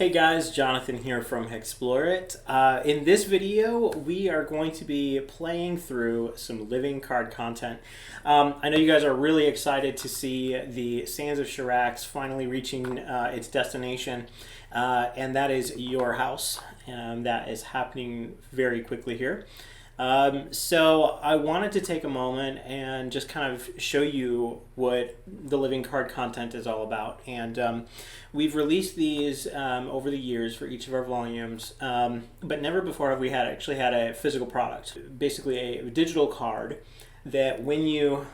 Hey guys, Jonathan here from HEXplorers. In this video, we are going to be playing through some living card content. I know you guys are really excited to see the Sands of Chirac finally reaching its destination, and that is your house. That is happening very quickly here. So I wanted to take a moment and just kind of show you what the living card content is all about. And we've released these over the years for each of our volumes, but never before have we actually had a physical product. Basically a digital card that when you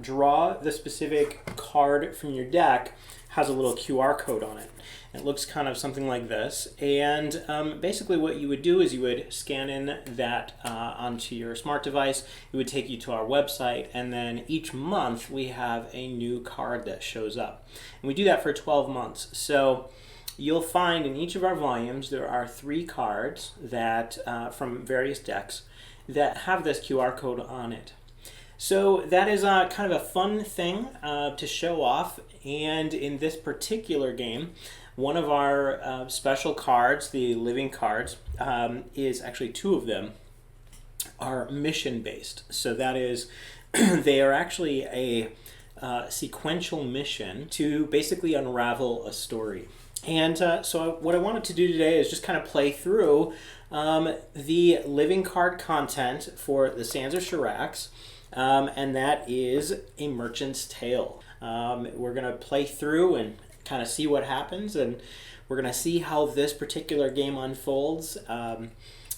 draw the specific card from your deck has a little QR code on it. It looks kind of something like this, and basically what you would do is you would scan in that onto your smart device. It would take you to our website, and then each month we have a new card that shows up. And we do that for 12 months. So you'll find in each of our volumes there are 3 cards that from various decks that have this QR code on it. So that is kind of a fun thing to show off, and in this particular game, one of our special cards, the living cards, is actually 2 of them are mission based. So that is, they are actually a sequential mission to basically unravel a story. And so what I wanted to do today is just kind of play through the living card content for the Sands of Chirac, and that is A Merchant's Tale. We're going to play through and kind of see what happens, and we're going to see how this particular game unfolds.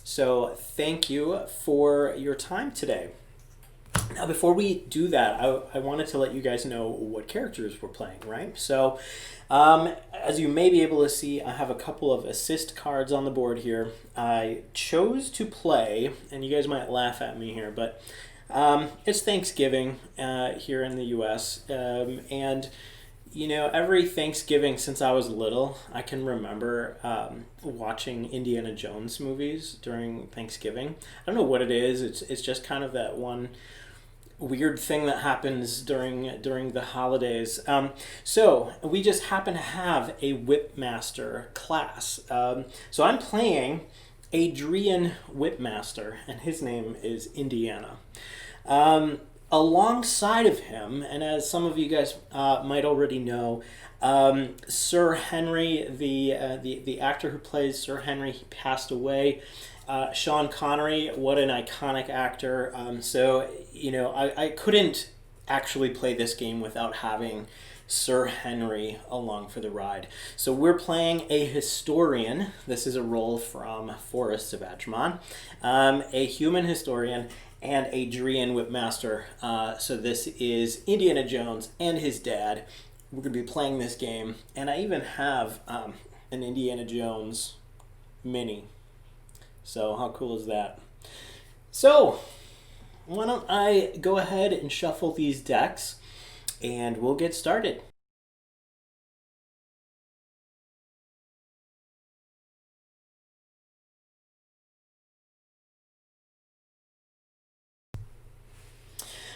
So thank you for your time today. Now, before we do that, I wanted to let you guys know what characters we're playing, right? So as you may be able to see, I have a couple of assist cards on the board here. I chose to play, and you guys might laugh at me here, but it's Thanksgiving here in the US, and you know, every Thanksgiving since I was little, I can remember watching Indiana Jones movies during Thanksgiving. I don't know what it is. It's just kind of that one weird thing that happens during the holidays. So we just happen to have a Whipmaster class. So I'm playing Adrian Whipmaster, and his name is Indiana. Alongside of him, and as some of you guys might already know, Sir Henry, the actor who plays Sir Henry, he passed away. Sean Connery, what an iconic actor. So, you know, I couldn't actually play this game without having Sir Henry along for the ride. So we're playing a historian. This is a role from Forests of Atramon, a human historian, and Adrian Whipmaster. So this is Indiana Jones and his dad. We're going to be playing this game, and I even have an Indiana Jones mini. So how cool is that? So why don't I go ahead and shuffle these decks, and we'll get started.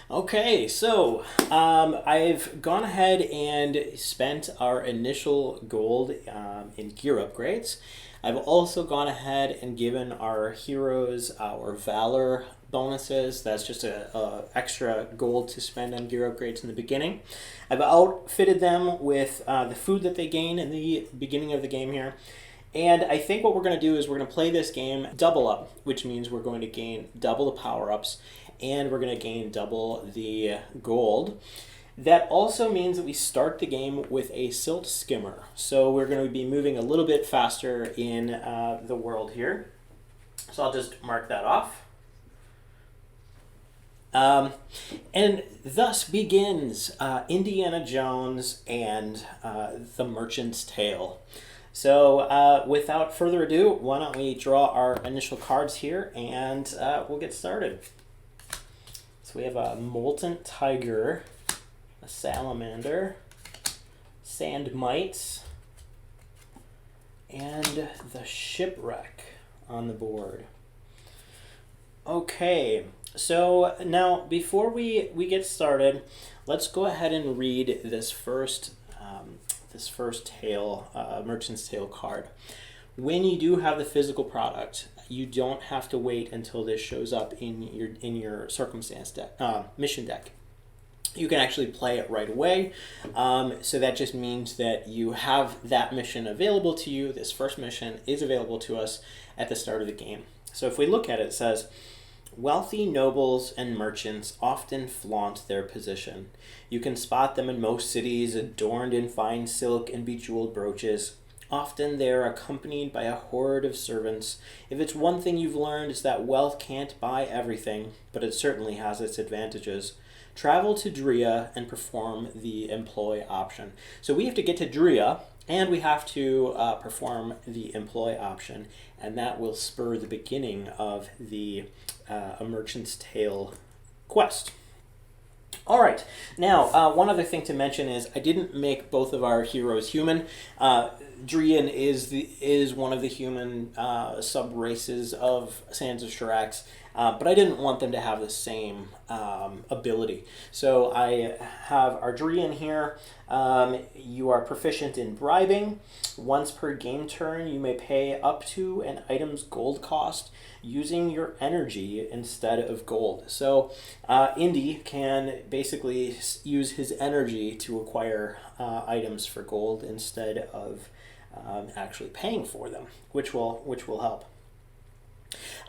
Okay, so I've gone ahead and spent our initial gold in gear upgrades. I've also gone ahead and given our heroes our valor bonuses. That's just a extra gold to spend on gear upgrades in the beginning. I've outfitted them with the food that they gain in the beginning of the game here. And I think what we're going to do is we're going to play this game double up, which means we're going to gain double the power-ups, and we're going to gain double the gold. That also means that we start the game with a silt skimmer. So we're going to be moving a little bit faster in the world here. So I'll just mark that off. And thus begins Indiana Jones and the Merchant's Tale. So without further ado, why don't we draw our initial cards here, and we'll get started. So we have a Molten Tiger, a Salamander, Sand Mites, and the Shipwreck on the board. Okay, so now before we get started, let's go ahead and read this first this first tale, Merchant's Tale card. When you do have the physical product, you don't have to wait until this shows up in your circumstance deck, mission deck. You can actually play it right away. So that just means that you have that mission available to you. This first mission is available to us at the start of the game. So if we look at it, it says, wealthy nobles and merchants often flaunt their position. You can spot them in most cities adorned in fine silk and bejeweled brooches. Often they are accompanied by a horde of servants. If it's one thing you've learned, it's that wealth can't buy everything, but it certainly has its advantages. Travel to Drea and perform the employ option. So we have to get to Drea, and we have to perform the employ option, and that will spur the beginning of the A Merchant's Tale quest. All right, now one other thing to mention is I didn't make both of our heroes human. Drian is one of the human sub-races of Sands of Shirax, but I didn't want them to have the same ability. So I have our Drian here. You are proficient in bribing. Once per game turn, you may pay up to an item's gold cost using your energy instead of gold. So Indy can basically use his energy to acquire items for gold instead of actually paying for them, which will help.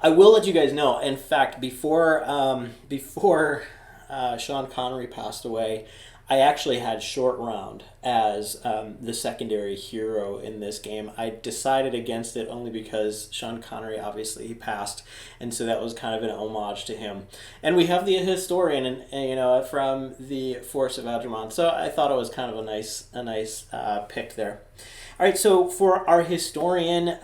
I will let you guys know, in fact, before Sean Connery passed away, I actually had Short Round as the secondary hero in this game. I decided against it only because Sean Connery, obviously, he passed, and so that was kind of an homage to him. And we have the historian, and from the Force of Algernon, so I thought it was kind of a nice pick there. All right, so for our historian,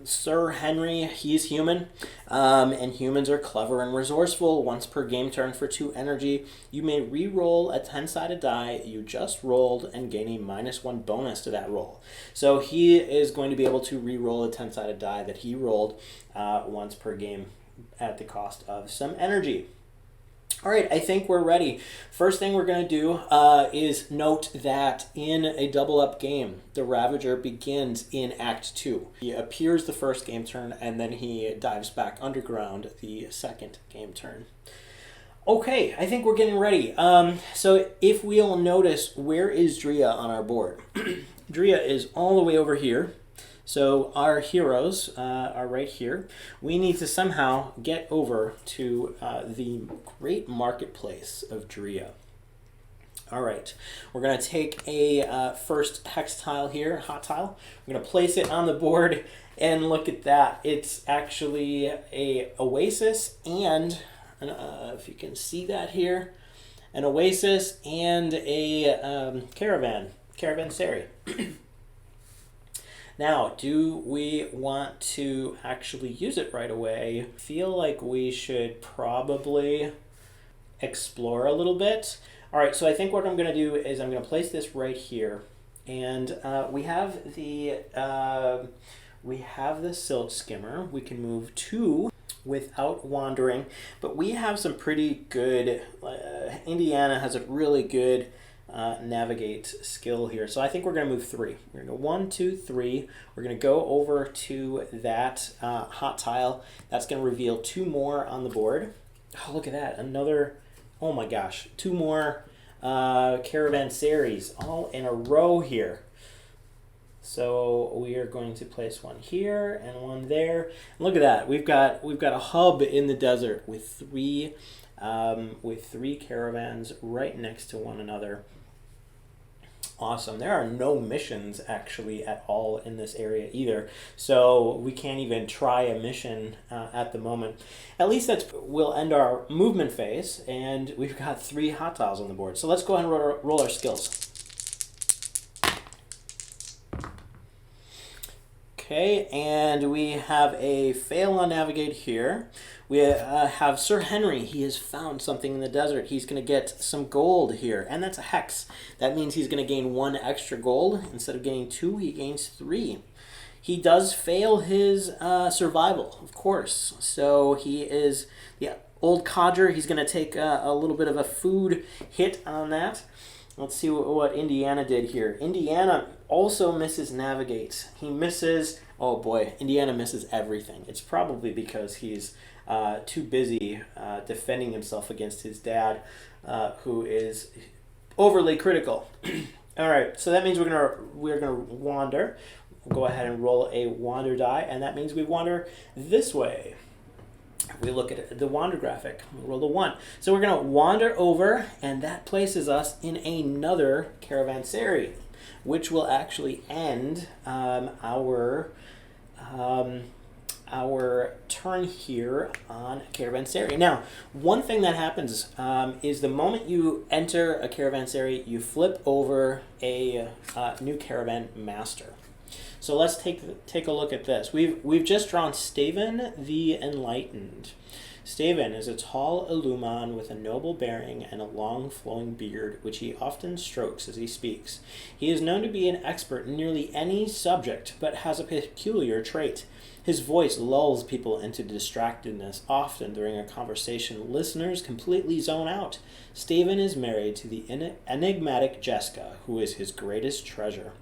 Sir Henry, he's human, and humans are clever and resourceful. Once per game turn for 2 energy, you may re-roll a 10-sided die you just rolled and gain a -1 bonus to that roll. So he is going to be able to re-roll a 10-sided die that he rolled once per game at the cost of some energy. All right, I think we're ready. First thing we're going to do is note that in a double-up game, the Ravager begins in Act 2. He appears the first game turn, and then he dives back underground the second game turn. Okay, I think we're getting ready. So if we'll notice, where is Drea on our board? Drea is all the way over here. So our heroes are right here. We need to somehow get over to the great marketplace of Drea. All right, we're going to take a first hex tile here, hot tile. We're going to place it on the board, and look at that. It's actually a oasis, and if you can see that here, an oasis and a caravanserai. Now, do we want to actually use it right away? I feel like we should probably explore a little bit. All right, so I think what I'm going to do is I'm going to place this right here, and we have the silk skimmer. We can move 2 without wandering, but we have some pretty good. Indiana has a really good navigate skill here. So I think we're going to move 3. We're going to go 1, 2, 3. We're going to go over to that hot tile. That's going to reveal 2 more on the board. Oh, look at that. Another, oh my gosh, 2 more caravanserais all in a row here. So we are going to place 1 here and 1 there. And look at that. We've got a hub in the desert with 3 caravans right next to one another. Awesome. There are no missions actually at all in this area either, so we can't even try a mission at the moment. At least we'll end our movement phase, and we've got 3 hot tiles on the board. So let's go ahead and roll our skills. Okay, and we have a fail on navigate here. We have Sir Henry. He has found something in the desert. He's going to get some gold here, and that's a hex. That means he's going to gain 1 extra gold. Instead of gaining 2, he gains 3. He does fail his survival, of course. So he is the old codger. He's going to take a little bit of a food hit on that. Let's see what Indiana did here. Indiana also misses navigate. He misses, oh boy, Indiana misses everything. It's probably because he's too busy defending himself against his dad, who is overly critical. All right, so that means we're gonna wander. We'll go ahead and roll a wander die, and that means we wander this way. We look at the wander graphic. We roll the 1. So we're going to wander over, and that places us in another caravanserai, which will actually end our turn here on caravanserai. Now, one thing that happens is the moment you enter a caravanserai, you flip over a new caravan master. So let's take a look at this. We've just drawn Staven the Enlightened. Staven is a tall Illuman with a noble bearing and a long flowing beard, which he often strokes as he speaks. He is known to be an expert in nearly any subject, but has a peculiar trait. His voice lulls people into distractedness. Often during a conversation, listeners completely zone out. Staven is married to the enigmatic Jessica, who is his greatest treasure.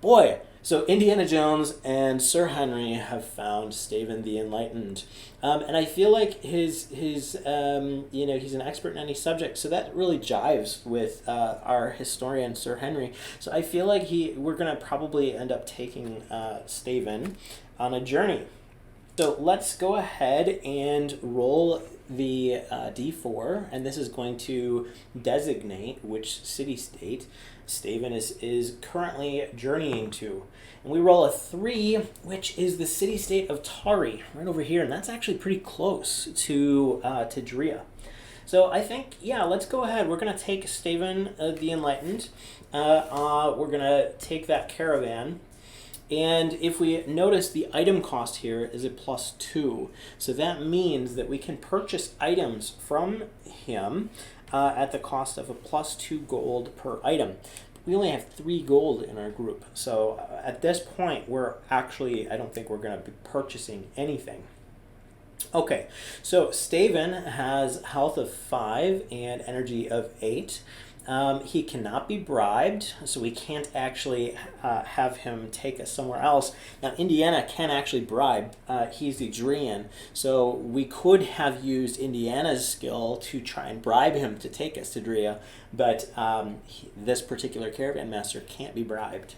Boy, so Indiana Jones and Sir Henry have found Staven the Enlightened, and I feel like his he's an expert in any subject, so that really jives with our historian Sir Henry. So I feel like we're gonna probably end up taking Staven on a journey. So let's go ahead and roll the D4, and this is going to designate which city-state Staven is currently journeying to. And we roll a 3, which is the city-state of Tari, right over here, and that's actually pretty close to Drea. So I think, yeah, let's go ahead. We're going to take Staven the Enlightened. We're going to take that caravan. And if we notice, the item cost here is a +2. So that means that we can purchase items from him at the cost of a +2 gold per item. We only have 3 gold in our group. So at this point, I don't think we're going to be purchasing anything. Okay, so Staven has health of 5 and energy of 8. He cannot be bribed, so we can't actually have him take us somewhere else. Now, Indiana can actually bribe. He's the Drean, so we could have used Indiana's skill to try and bribe him to take us to Drea, but this particular caravan master can't be bribed.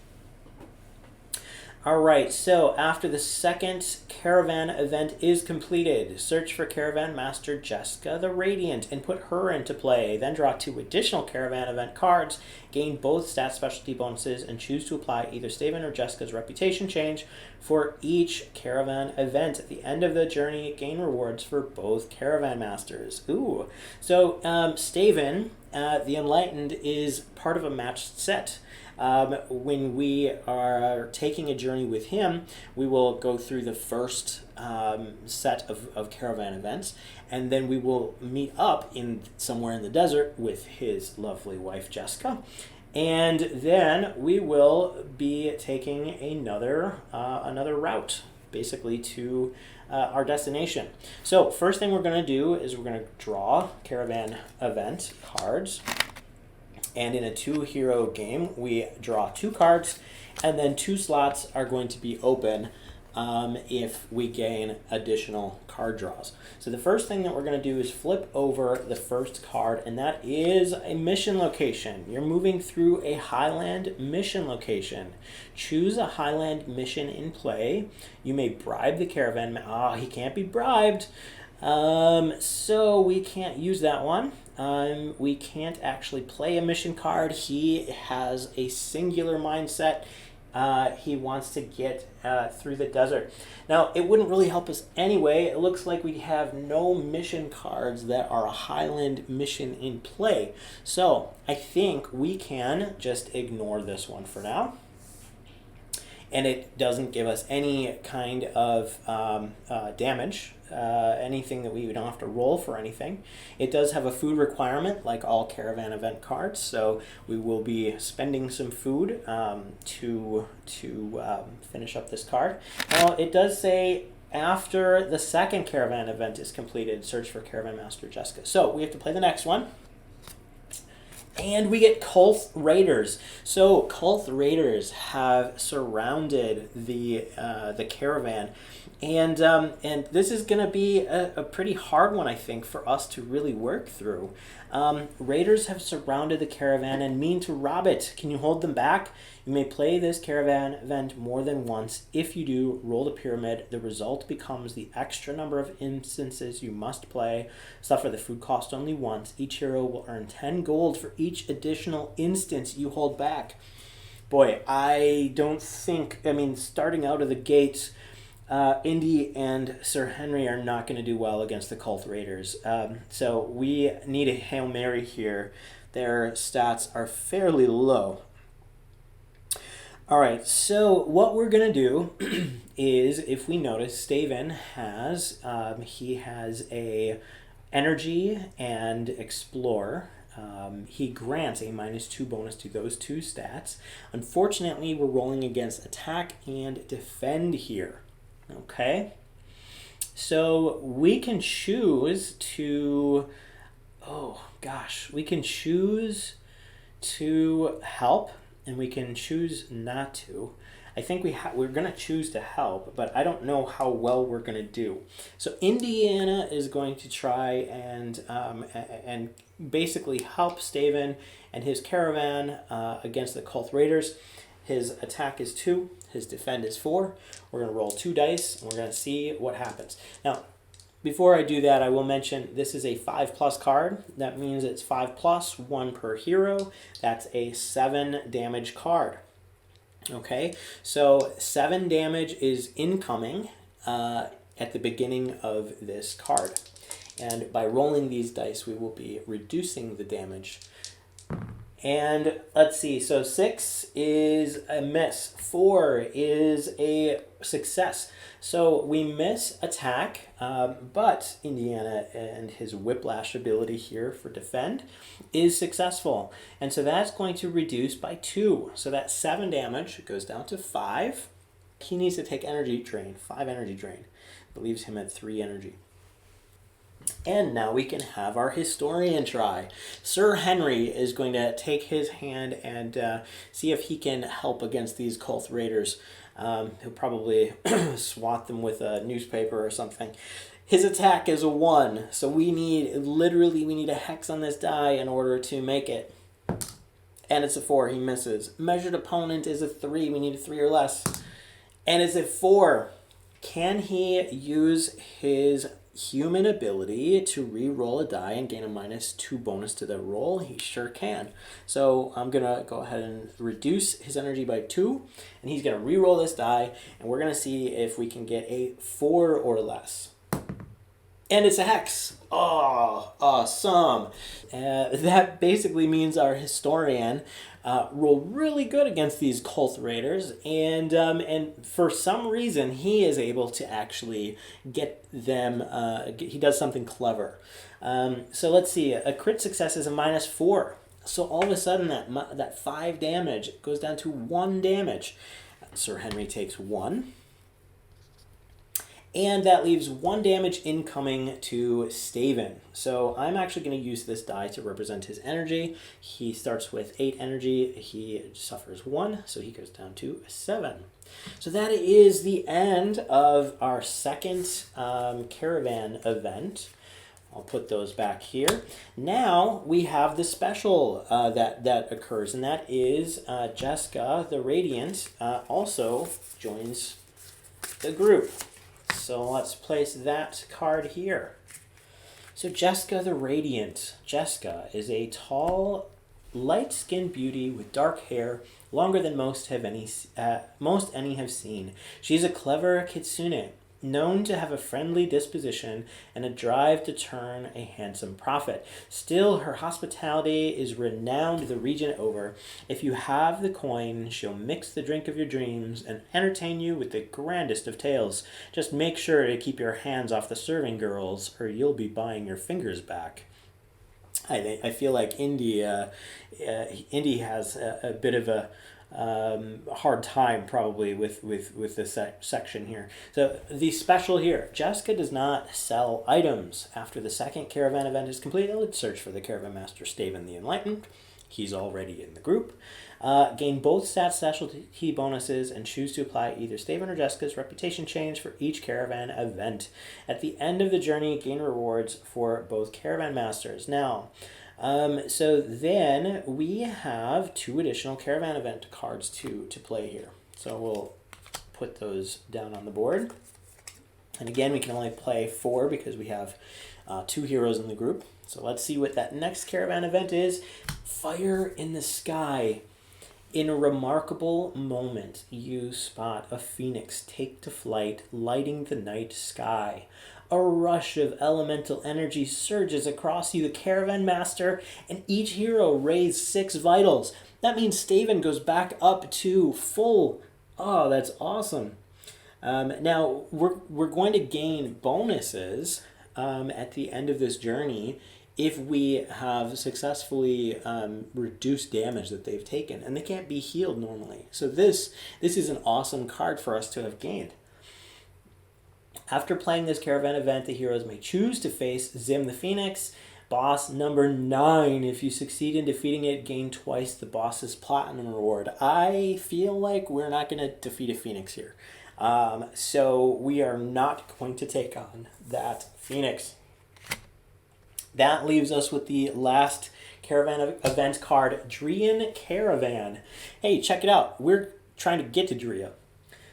All right, so after the second caravan event is completed, search for Caravan Master Jessica the Radiant and put her into play. Then draw 2 additional caravan event cards, gain both stat specialty bonuses, and choose to apply either Staven or Jessica's reputation change for each caravan event. At the end of the journey, gain rewards for both caravan masters. Ooh, so Staven, the Enlightened, is part of a matched set. When we are taking a journey with him, we will go through the first set of caravan events, and then we will meet up somewhere in the desert with his lovely wife Jessica, and then we will be taking another route, basically to our destination. So first thing we're going to do is we're going to draw caravan event cards. And in a 2-hero game, we draw 2 cards, and then 2 slots are going to be open if we gain additional card draws. So the first thing that we're going to do is flip over the first card, and that is a mission location. You're moving through a Highland mission location. Choose a Highland mission in play. You may bribe the caravan. He can't be bribed. So we can't use that one. We can't actually play a mission card. He has a singular mindset. He wants to get through the desert. Now, it wouldn't really help us anyway. It looks like we have no mission cards that are a Highland mission in play. So I think we can just ignore this one for now. And it doesn't give us any kind of damage, anything that we don't have to roll for anything. It does have a food requirement, like all caravan event cards, so we will be spending some food to finish up this card. Now, it does say after the second caravan event is completed, search for Caravan Master Jessica. So we have to play the next one. And we get Kulth Raiders. So Kulth Raiders have surrounded the caravan, and this is going to be a pretty hard one, I think, for us to really work through. Raiders have surrounded the caravan and mean to rob it. Can you hold them back? You may play this caravan event more than once. If you do, roll the pyramid. The result becomes the extra number of instances you must play. Suffer the food cost only once. Each hero will earn 10 gold for each additional instance you hold back. Boy, I don't think, I mean, starting out of the gates, Indy and Sir Henry are not going to do well against the Kulth Raiders. So we need a Hail Mary here. Their stats are fairly low. All right, so what we're going to do is, if we notice, Staven has, he has a energy and explore. He grants a -2 bonus to those two stats. Unfortunately, we're rolling against attack and defend here. Okay, so we can choose to, we can choose to help, and we can choose not to. I think we're going to choose to help, but I don't know how well we're going to do. So Indiana is going to try and basically help Staven and his caravan against the Kulth Raiders. His attack is 2, his defend is 4. We're going to roll 2 dice, and we're going to see what happens. Now, before I do that, I will mention this is a 5+ card. That means it's 5+, 1 per hero. That's a 7 damage card. Okay, so 7 damage is incoming at the beginning of this card. And by rolling these dice, we will be reducing the damage. And let's see, so 6 is a miss, 4 is a success. So we miss attack, but Indiana and his whiplash ability here for defend is successful. And so that's going to reduce by 2. So that 7 damage goes down to 5. He needs to take energy drain, 5 energy drain. That leaves him at 3 energy. And now we can have our historian try. Sir Henry is going to take his hand and see if he can help against these Kulth Raiders. He'll probably swat them with a newspaper or something. His attack is a 1, so we need a hex on this die in order to make it. And it's a 4, he misses. Measured opponent is a 3, we need a 3 or less. And it's a 4. Can he use his human ability to re-roll a die and gain a -2 bonus to the roll? He sure can. So I'm going to go ahead and reduce his energy by 2, and he's going to re-roll this die, and we're going to see if we can get a 4 or less. And it's a hex. Oh, awesome. That basically means our historian rolled really good against these Kulth Raiders, and for some reason he is able to actually get them, he does something clever. So let's see, a crit success is a -4. So all of a sudden that 5 damage goes down to 1 damage. Sir Henry takes 1. And that leaves 1 damage incoming to Staven. So I'm actually going to use this die to represent his energy. He starts with 8 energy. He suffers 1, so he goes down to 7. So that is the end of our second caravan event. I'll put those back here. Now we have the special that occurs, and that is Jessica the Radiant also joins the group. So let's place that card here. So Jessica the Radiant. Jessica is a tall, light-skinned beauty with dark hair, longer than most any have seen. She's a clever kitsune, known to have a friendly disposition and a drive to turn a handsome profit. Still, her hospitality is renowned the region over. If you have the coin, she'll mix the drink of your dreams and entertain you with the grandest of tales. Just make sure to keep your hands off the serving girls, or you'll be buying your fingers back. I feel like Indy has a bit of a hard time probably with this section here. So the special here, Jessica does not sell items. After the second caravan event is completed, let's search for the caravan master Staven the Enlightened. He's already in the group. Gain both stat specialty bonuses and choose to apply either Steven or Jessica's reputation change for each caravan event. At the end of the journey, gain rewards for both caravan masters. Now, so then we have 2 additional caravan event cards to play here. So we'll put those down on the board. And again, we can only play 4 because we have 2 heroes in the group. So let's see what that next caravan event is. Fire in the Sky. In a remarkable moment, you spot a phoenix take to flight, lighting the night sky. A rush of elemental energy surges across you, the caravan master, and each hero raise 6 vitals. That means Steven goes back up to full. Oh, that's awesome. Now, we're going to gain bonuses at the end of this journey if we have successfully reduced damage that they've taken, and they can't be healed normally. So this is an awesome card for us to have gained. After playing this caravan event, the heroes may choose to face Zim the Phoenix, boss number 9. If you succeed in defeating it, gain twice the boss's platinum reward. I feel like we're not going to defeat a Phoenix here. So we are not going to take on that Phoenix. That leaves us with the last caravan event card, Drian Caravan. Hey, check it out. We're trying to get to Dria.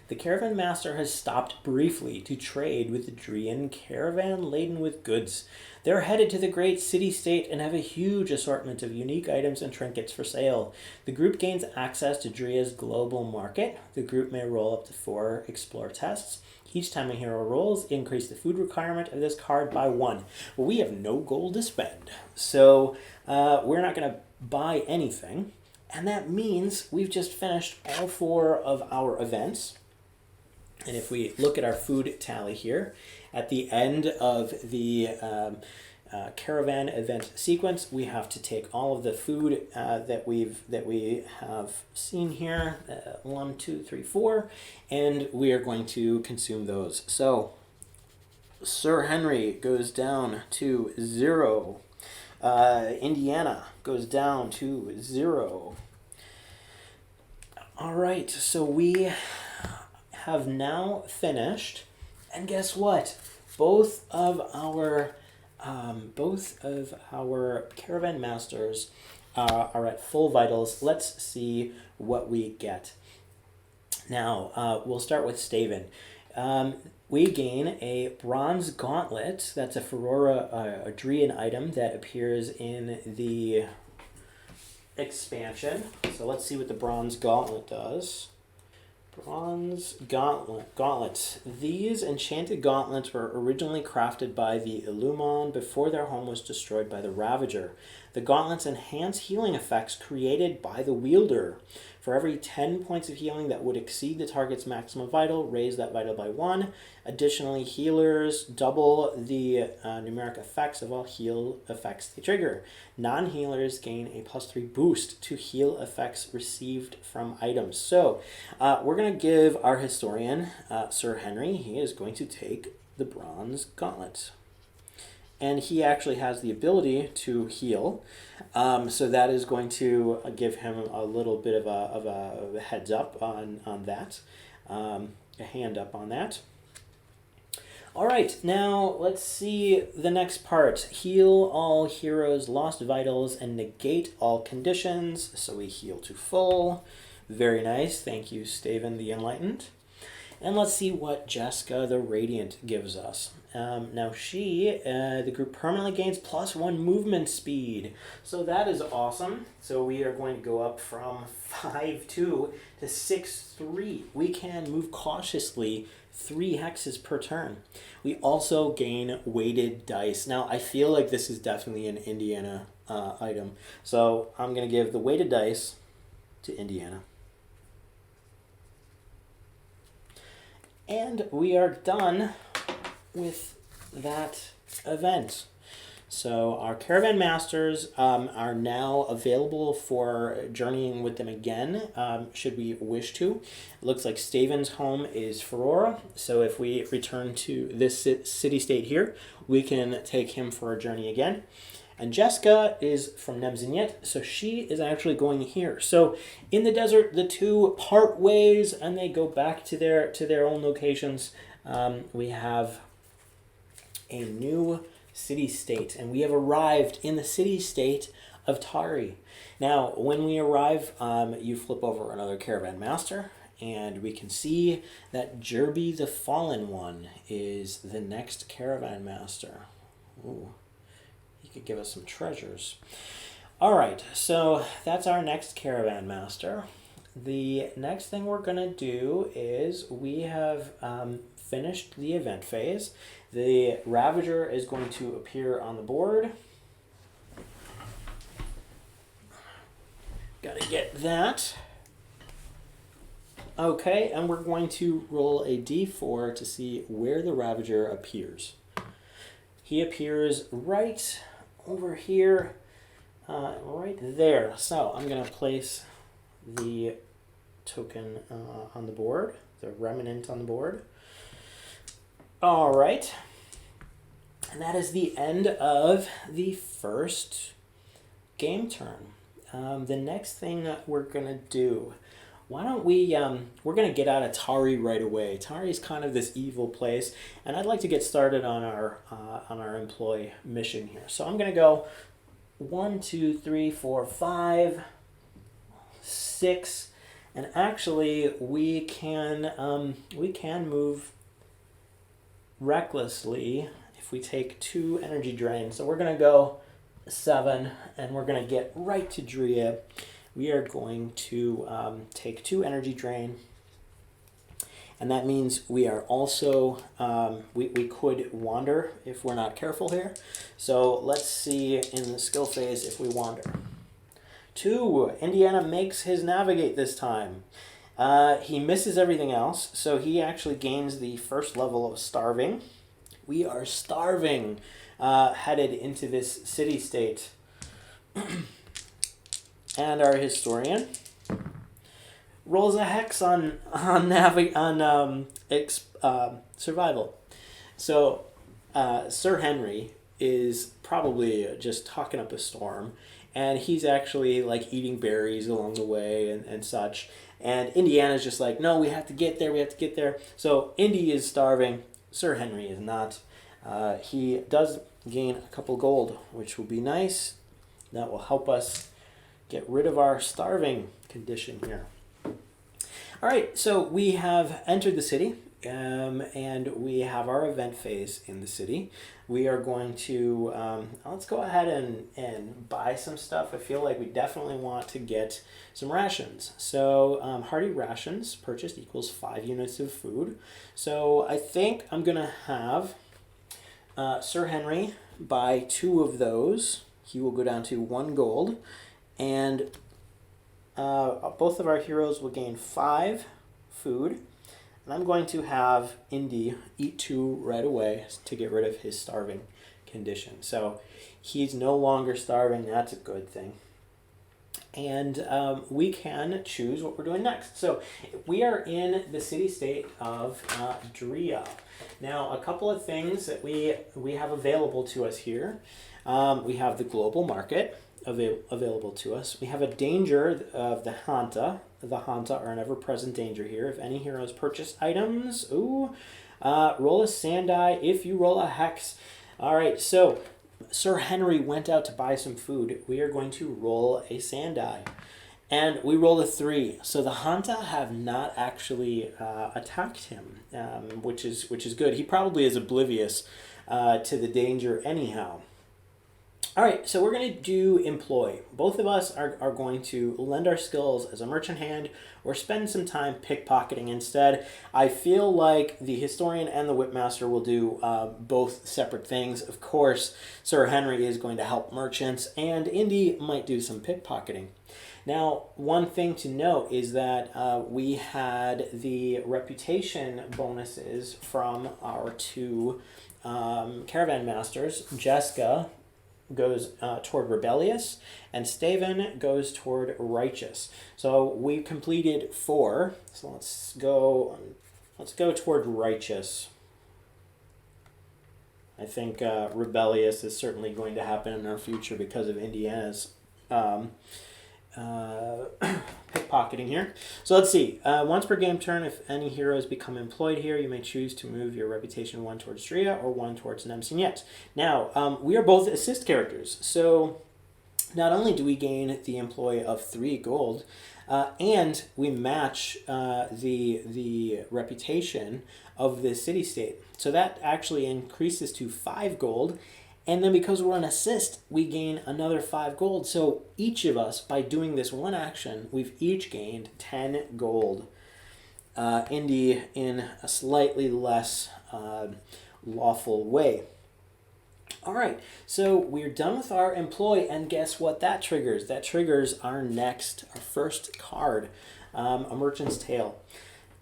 The caravan master has stopped briefly to trade with the Drian caravan laden with goods. They're headed to the great city-state and have a huge assortment of unique items and trinkets for sale. The group gains access to Dria's global market. The group may roll up to 4 explore tests. Each time a hero rolls, increase the food requirement of this card by 1. Well, we have no gold to spend, so we're not going to buy anything. And that means we've just finished all 4 of our events. And if we look at our food tally here, at the end of the caravan event sequence, we have to take all of the food that we have seen here, 1, 2, 3, 4, and we are going to consume those. So Sir Henry goes down to 0. Indiana goes down to 0. All right, so we have now finished, and guess what? Both of our caravan masters are at full vitals. Let's see what we get. Now, we'll start with Steven. We gain a bronze gauntlet. That's a Ferrora Adrian item that appears in the expansion. So let's see what the bronze gauntlet does. Bronze gauntlets. These enchanted gauntlets were originally crafted by the Illumon before their home was destroyed by the Ravager. The gauntlets enhance healing effects created by the wielder. For every 10 points of healing that would exceed the target's maximum vital, raise that vital by 1. Additionally, healers double the numeric effects of all heal effects they trigger. Non-healers gain a +3 boost to heal effects received from items. So we're going to give our historian, Sir Henry, he is going to take the bronze gauntlet. And he actually has the ability to heal, so that is going to give him a little bit of a heads up on that, a hand up on that. All right, now let's see the next part. Heal all heroes' lost vitals and negate all conditions. So we heal to full. Very nice. Thank you, Steven the Enlightened. And let's see what Jessica the Radiant gives us. Now the group permanently gains +1 movement speed. So that is awesome. So we are going to go up from 5-2 to 6-3. We can move cautiously 3 hexes per turn. We also gain weighted dice. Now I feel like this is definitely an Indiana item. So I'm going to give the weighted dice to Indiana. And we are done with that event. So our caravan masters are now available for journeying with them again, should we wish to. It looks like Steven's home is Ferrora, so if we return to this city-state here, we can take him for a journey again. And Jessica is from Nemzanyet, so she is actually going here. So in the desert, the two part ways and they go back to their own locations. We have a new city-state, and we have arrived in the city-state of Tari. Now, when we arrive, you flip over another caravan master, and we can see that Jerby the Fallen One is the next caravan master. Ooh, he could give us some treasures. All right, so that's our next caravan master. The next thing we're going to do is we have finished the event phase. The Ravager is going to appear on the board. Got to get that. Okay, and we're going to roll a d4 to see where the Ravager appears. He appears right over here, right there. So I'm going to place the token on the board, the remnant on the board. All right, and that is the end of the first game turn. The next thing that we're going to do, why don't we, we're going to get out of Tari right away. Tari is kind of this evil place, and I'd like to get started on our employee mission here. So I'm going to go 1, 2, 3, 4, 5, 6, and actually we can move recklessly if we take 2 energy drains. So we're going to go 7, and we're going to get right to Drea. We are going to take 2 energy drain, and that means we are also, we could wander if we're not careful here. So let's see in the skill phase if we wander. 2, Indiana makes his navigate this time. He misses everything else, so he actually gains the first level of starving. We are starving, headed into this city-state. And our historian rolls a hex on survival. So Sir Henry is probably just talking up a storm, and he's actually like eating berries along the way and such. And Indiana's just like, no, we have to get there, we have to get there. So Indy is starving, Sir Henry is not. He does gain a couple gold, which will be nice. That will help us get rid of our starving condition here. All right, so we have entered the city, and we have our event phase in the city. We are going to, let's go ahead and buy some stuff. I feel like we definitely want to get some rations. So hearty rations purchased equals 5 units of food. So I think I'm going to have Sir Henry buy 2 of those. He will go down to 1 gold. And both of our heroes will gain 5 food. And I'm going to have Indy eat 2 right away to get rid of his starving condition. So he's no longer starving. That's a good thing. And we can choose what we're doing next. So we are in the city-state of Drea. Now, a couple of things that we have available to us here. We have the global market available to us. We have a danger of the Hanta. The Hanta are an ever-present danger here. If any heroes purchase items, roll a sand die. If you roll a hex. All right, so Sir Henry went out to buy some food. We are going to roll a sand die. And we rolled a 3. So the Hanta have not actually attacked him, which is good. He probably is oblivious to the danger anyhow. All right, so we're going to do employ. Both of us are going to lend our skills as a merchant hand or spend some time pickpocketing instead. I feel like the historian and the whipmaster will do both separate things. Of course, Sir Henry is going to help merchants, and Indy might do some pickpocketing. Now, one thing to note is that we had the reputation bonuses from our 2 caravan masters. Jessica goes toward rebellious, and Staven goes toward righteous. So we completed 4. So let's go toward righteous. I think rebellious is certainly going to happen in our future because of Indiana's pickpocketing here. So let's see. Once per game turn, if any heroes become employed here, you may choose to move your reputation 1 towards Drea or 1 towards Nemsinyet. Now, we are both assist characters, so not only do we gain the employ of 3 gold, and we match the reputation of the city-state. So that actually increases to 5 gold. And then because we're an assist, we gain another 5 gold. So each of us, by doing this one action, we've each gained 10 gold. Indy in a slightly less lawful way. All right, so we're done with our employ, and guess what that triggers? That triggers our first card, A Merchant's Tale.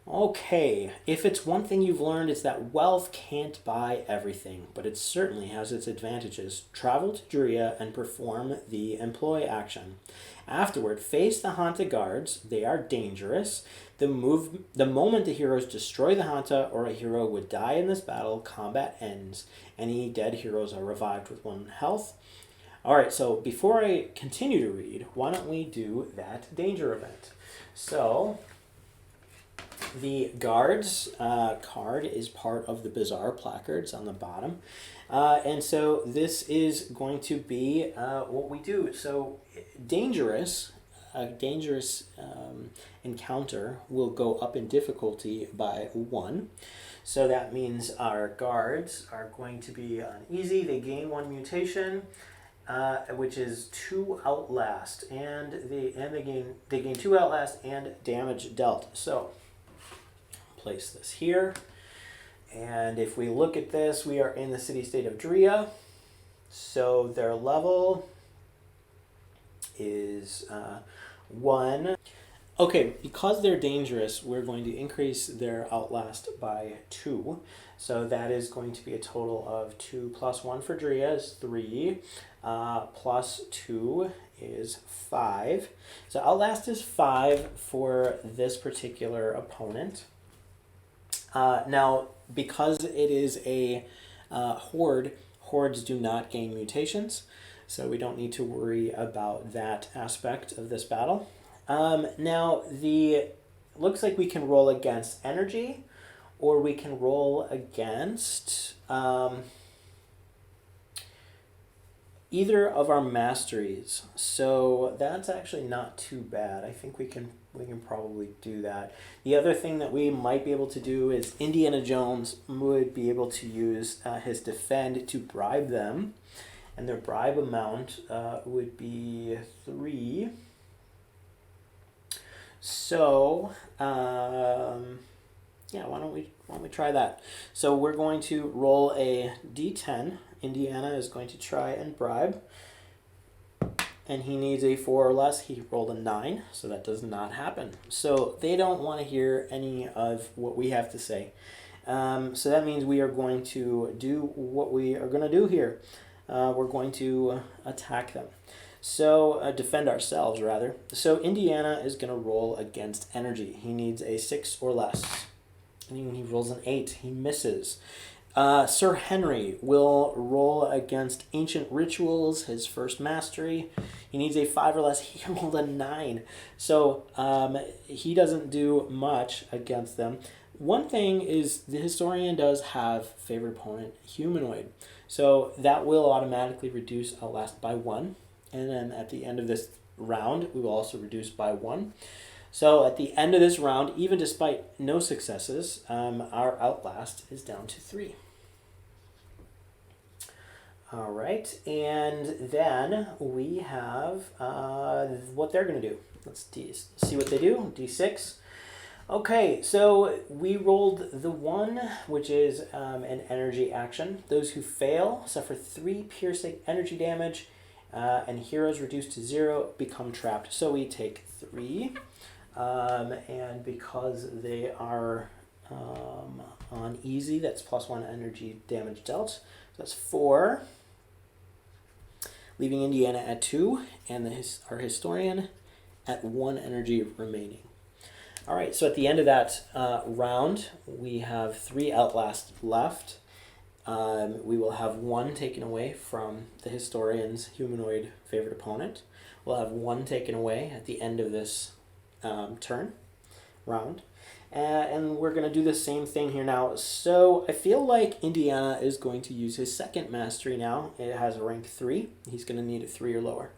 Okay, if it's one thing you've learned, it's that wealth can't buy everything, but it certainly has its advantages. Travel to Drea and perform the employ action. Afterward, face the Hanta guards. They are dangerous. The moment the heroes destroy the Hanta or a hero would die in this battle, combat ends. Any dead heroes are revived with 1 health. All right, so before I continue to read, why don't we do that danger event? So the guards card is part of the bizarre placards on the bottom. And so this is going to be what we do. So a dangerous encounter will go up in difficulty by 1. So that means our guards are going to be on easy. They gain 1 mutation, which is 2 outlast, and they gain 2 outlast and damage dealt. So place this here, and if we look at this, we are in the city-state of Drea. So their level is 1. Okay, because they're dangerous, we're going to increase their outlast by 2. So that is going to be a total of 2 plus 1 for Drea is 3, plus 2 is 5. So outlast is 5 for this particular opponent. Now, because it is a horde, hordes do not gain mutations, so we don't need to worry about that aspect of this battle. Now, looks like we can roll against energy, or we can roll against either of our masteries. So that's actually not too bad. I think we can probably do that. The other thing that we might be able to do is Indiana Jones would be able to use his defend to bribe them, and their bribe amount would be 3. So yeah, why don't we try that? So we're going to roll a d10. Indiana is going to try and bribe, and he needs a 4 or less. He rolled a 9, so that does not happen. So they don't want to hear any of what we have to say. So that means we are going to do what we are going to do here. We're going to attack them. So defend ourselves, rather. So Indiana is going to roll against energy. He needs a 6 or less. And when he rolls an 8, he misses. Sir Henry will roll against Ancient Rituals, his first mastery. He needs a 5 or less. He rolled a 9. So he doesn't do much against them. One thing is the Historian does have favorite opponent, Humanoid. So that will automatically reduce Outlast by 1. And then at the end of this round, we will also reduce by 1. So at the end of this round, even despite no successes, our Outlast is down to 3. All right, and then we have what they're going to do. Let's see what they do. D6. Okay, so we rolled the 1, which is an energy action. Those who fail suffer 3 piercing energy damage, and heroes reduced to 0 become trapped. So we take 3. And because they are on easy, that's +1 energy damage dealt. So that's 4, leaving Indiana at 2, and our Historian at 1 energy remaining. All right, so at the end of that round, we have 3 Outlast left, We will have 1 taken away from the historian's humanoid favorite opponent. We'll have 1 taken away at the end of this round. And we're going to do the same thing here now. So I feel like Indiana is going to use his second mastery now. It has a rank 3. He's going to need a 3 or lower.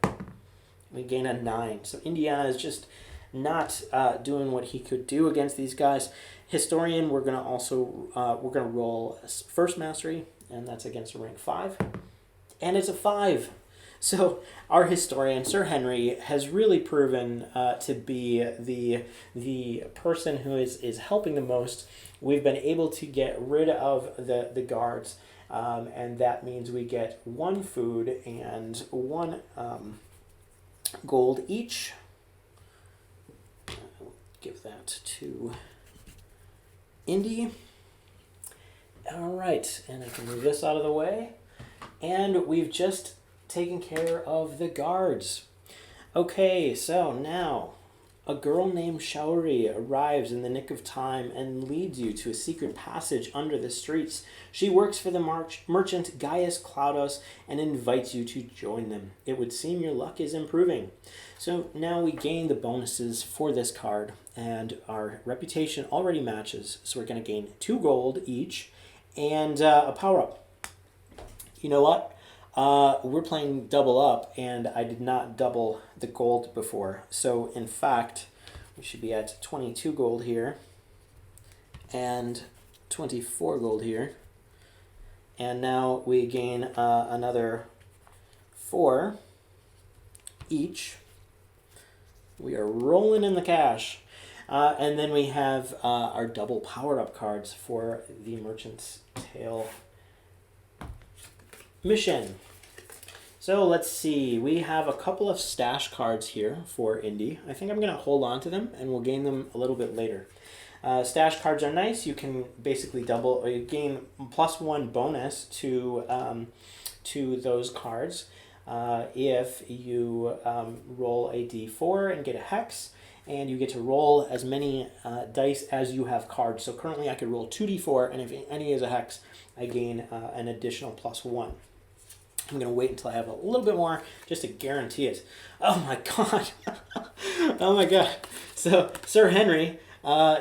We gain a 9. So Indiana is just not doing what he could do against these guys. Historian, we're going to also roll first mastery, and that's against a rank 5. And it's a 5. So our historian, Sir Henry, has really proven to be the person who is helping the most. We've been able to get rid of the guards, and that means we get 1 food and 1 gold each. I'll give that to Indy. All right, and I can move this out of the way. And we've just taken care of the guards. Okay, so now a girl named Shaori arrives in the nick of time and leads you to a secret passage under the streets. She works for the merchant Gaius Claudius and invites you to join them. It would seem your luck is improving. So now we gain the bonuses for this card, and our reputation already matches. So we're going to gain 2 gold each and a power-up. You know what? We're playing double up, and I did not double the gold before. So, in fact, we should be at 22 gold here and 24 gold here. And now we gain another 4 each. We are rolling in the cash. And then we have our double power-up cards for the Merchant's Tale mission. So let's see, we have a couple of stash cards here for Indy. I think I'm going to hold on to them, and we'll gain them a little bit later. Stash cards are nice. You can basically you gain +1 bonus to those cards if you roll a d4 and get a hex, and you get to roll as many dice as you have cards. So currently I could roll 2d4, and if any is a hex, I gain an additional +1. I'm going to wait until I have a little bit more just to guarantee it. Oh my god. Oh my god. So Sir Henry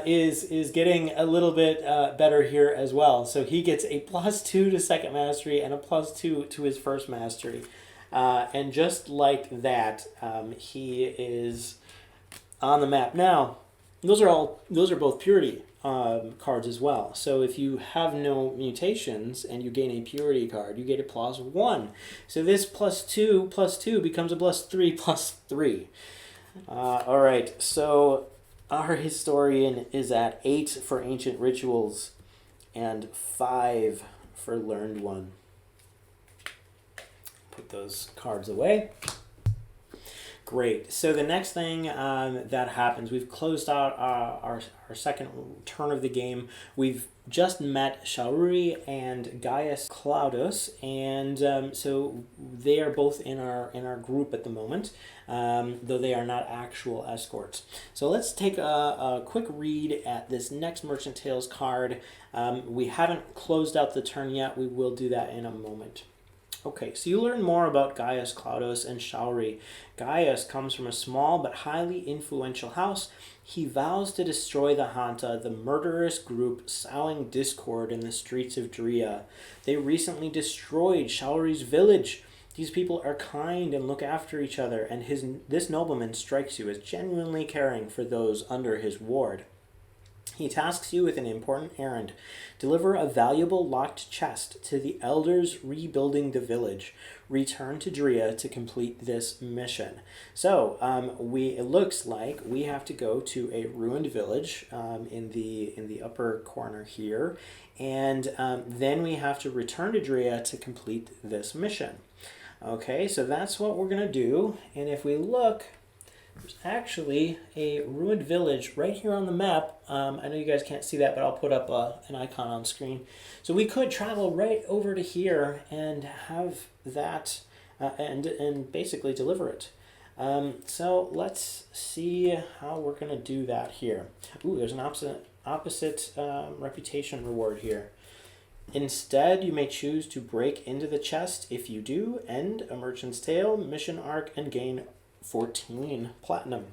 is getting a little bit better here as well. So he gets a +2 to second mastery and a +2 to his first mastery. And just like that, he is on the map. Now, those are both purity cards as well. So if you have no mutations and you gain a purity card, you get a +1. So this +2 becomes a +3. All right, so our historian is at 8 for ancient rituals and 5 for learned one. Put those cards away. Great. So the next thing that happens, we've closed out our second turn of the game. We've just met Shauri and Gaius Claudius, and so they are both in our group at the moment, though they are not actual escorts. So let's take a quick read at this next Merchant Tales card. We haven't closed out the turn yet. We will do that in a moment. Okay, so you learn more about Gaius Claudius and Shauri. Gaius comes from a small but highly influential house. He vows to destroy the Hanta, the murderous group sowing discord in the streets of Drea. They recently destroyed Shauri's village. These people are kind and look after each other, and this nobleman strikes you as genuinely caring for those under his ward. He tasks you with an important errand. Deliver a valuable locked chest to the elders rebuilding the village. Return to Drea to complete this mission. So it looks like we have to go to a ruined village in the upper corner here, and then we have to return to Drea to complete this mission. Okay, so that's what we're going to do, and if we look, there's actually a ruined village right here on the map. I know you guys can't see that, but I'll put up an icon on screen. So we could travel right over to here and have that and basically deliver it. So let's see how we're going to do that here. Ooh, there's an opposite reputation reward here. Instead, you may choose to break into the chest. If you do, end a merchant's tale, mission arc, and gain 14 platinum.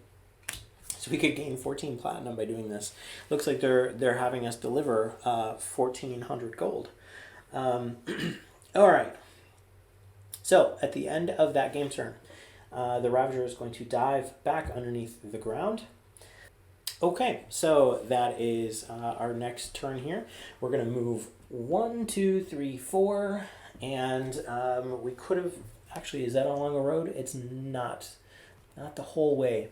So we could gain 14 platinum by doing this. Looks like they're having us deliver 1,400 gold. All right. So at the end of that game turn, the Ravager is going to dive back underneath the ground. Okay, so that is our next turn here. We're going to move 1, 2, 3, 4, and we could have, actually, is that along a road? It's not the whole way.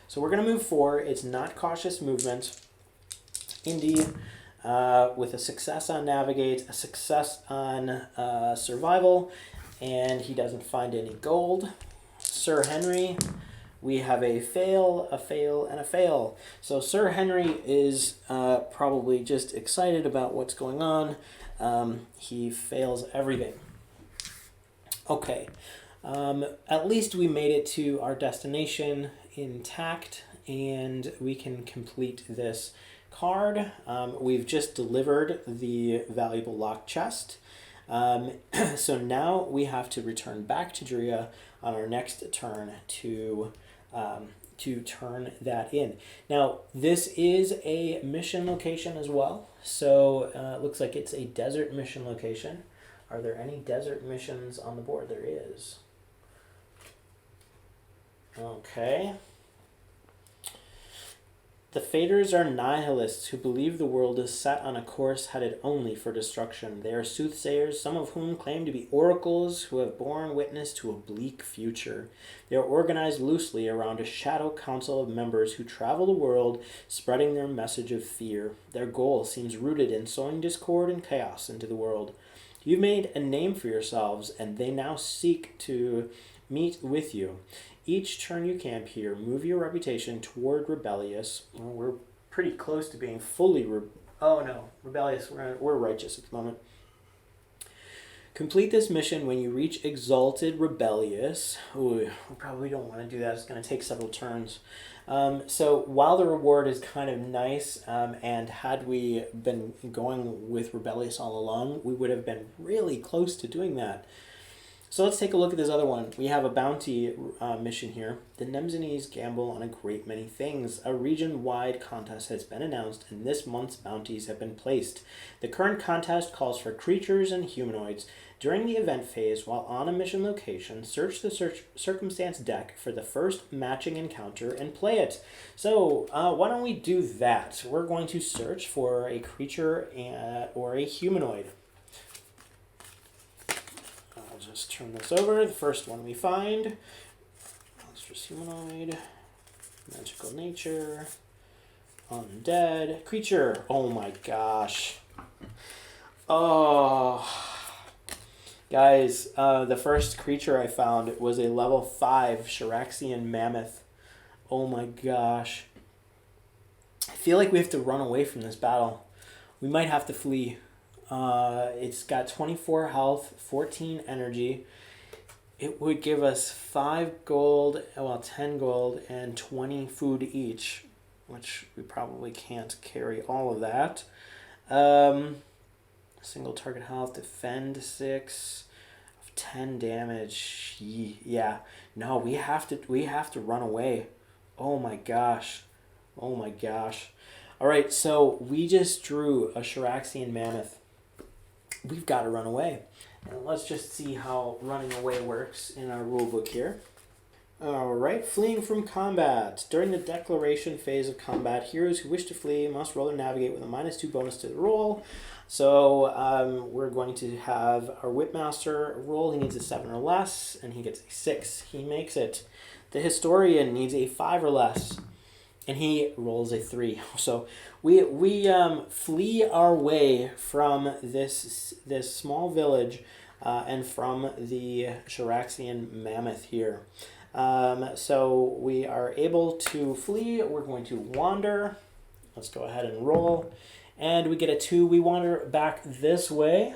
So we're going to move 4. It's not cautious movement. Indy with a success on navigate, a success on survival, and he doesn't find any gold. Sir Henry, we have a fail, and a fail. So Sir Henry is probably just excited about what's going on. He fails everything. Okay, at least we made it to our destination intact, and we can complete this card. We've just delivered the valuable locked chest. So now we have to return back to Drea on our next turn to turn that in. Now, this is a mission location as well. So it looks like it's a desert mission location. Are there any desert missions on the board? There is. Okay. The Faders are nihilists who believe the world is set on a course headed only for destruction. They are soothsayers, some of whom claim to be oracles who have borne witness to a bleak future. They are organized loosely around a shadow council of members who travel the world, spreading their message of fear. Their goal seems rooted in sowing discord and chaos into the world. You've made a name for yourselves, and they now seek to meet with you. Each turn you camp here, move your reputation toward rebellious. Well, we're pretty close to being fully rebellious. We're righteous at the moment. Complete this mission when you reach exalted rebellious. Ooh, we probably don't want to do that. It's going to take several turns. So while the reward is kind of nice, and had we been going with rebellious all along, we would have been really close to doing that. So let's take a look at this other one. We have a bounty mission here. The Nemzanese gamble on a great many things. A region-wide contest has been announced, and this month's bounties have been placed. The current contest calls for creatures and humanoids. During the event phase, while on a mission location, search the circumstance deck for the first matching encounter and play it. So why don't we do that? We're going to search for a creature or a humanoid. Just turn this over. The first one we find, monstrous humanoid, magical nature, undead, creature. Oh my gosh. Oh, guys, the first creature I found was a level 5 Shiraxian mammoth. Oh my gosh. I feel like we have to run away from this battle. We might have to flee. It's got 24 health, 14 energy. It would give us 5 gold, 10 gold, and 20 food each, which we probably can't carry all of that. Single target health, defend 6, 10 damage. Yeah, no, we have to run away. Oh my gosh. Oh my gosh. All right, so we just drew a Shiraxian mammoth. We've got to run away. And let's just see how running away works in our rulebook here. All right, fleeing from combat. During the declaration phase of combat, heroes who wish to flee must roll or navigate with a -2 bonus to the roll. So we're going to have our Whipmaster roll. He needs a 7 or less, and he gets a 6. He makes it. The Historian needs a 5 or less, and he rolls a 3. So we flee our way from this small village and from the Shiraxian mammoth here. So we are able to flee. We're going to wander. Let's go ahead and roll. And we get a 2. We wander back this way.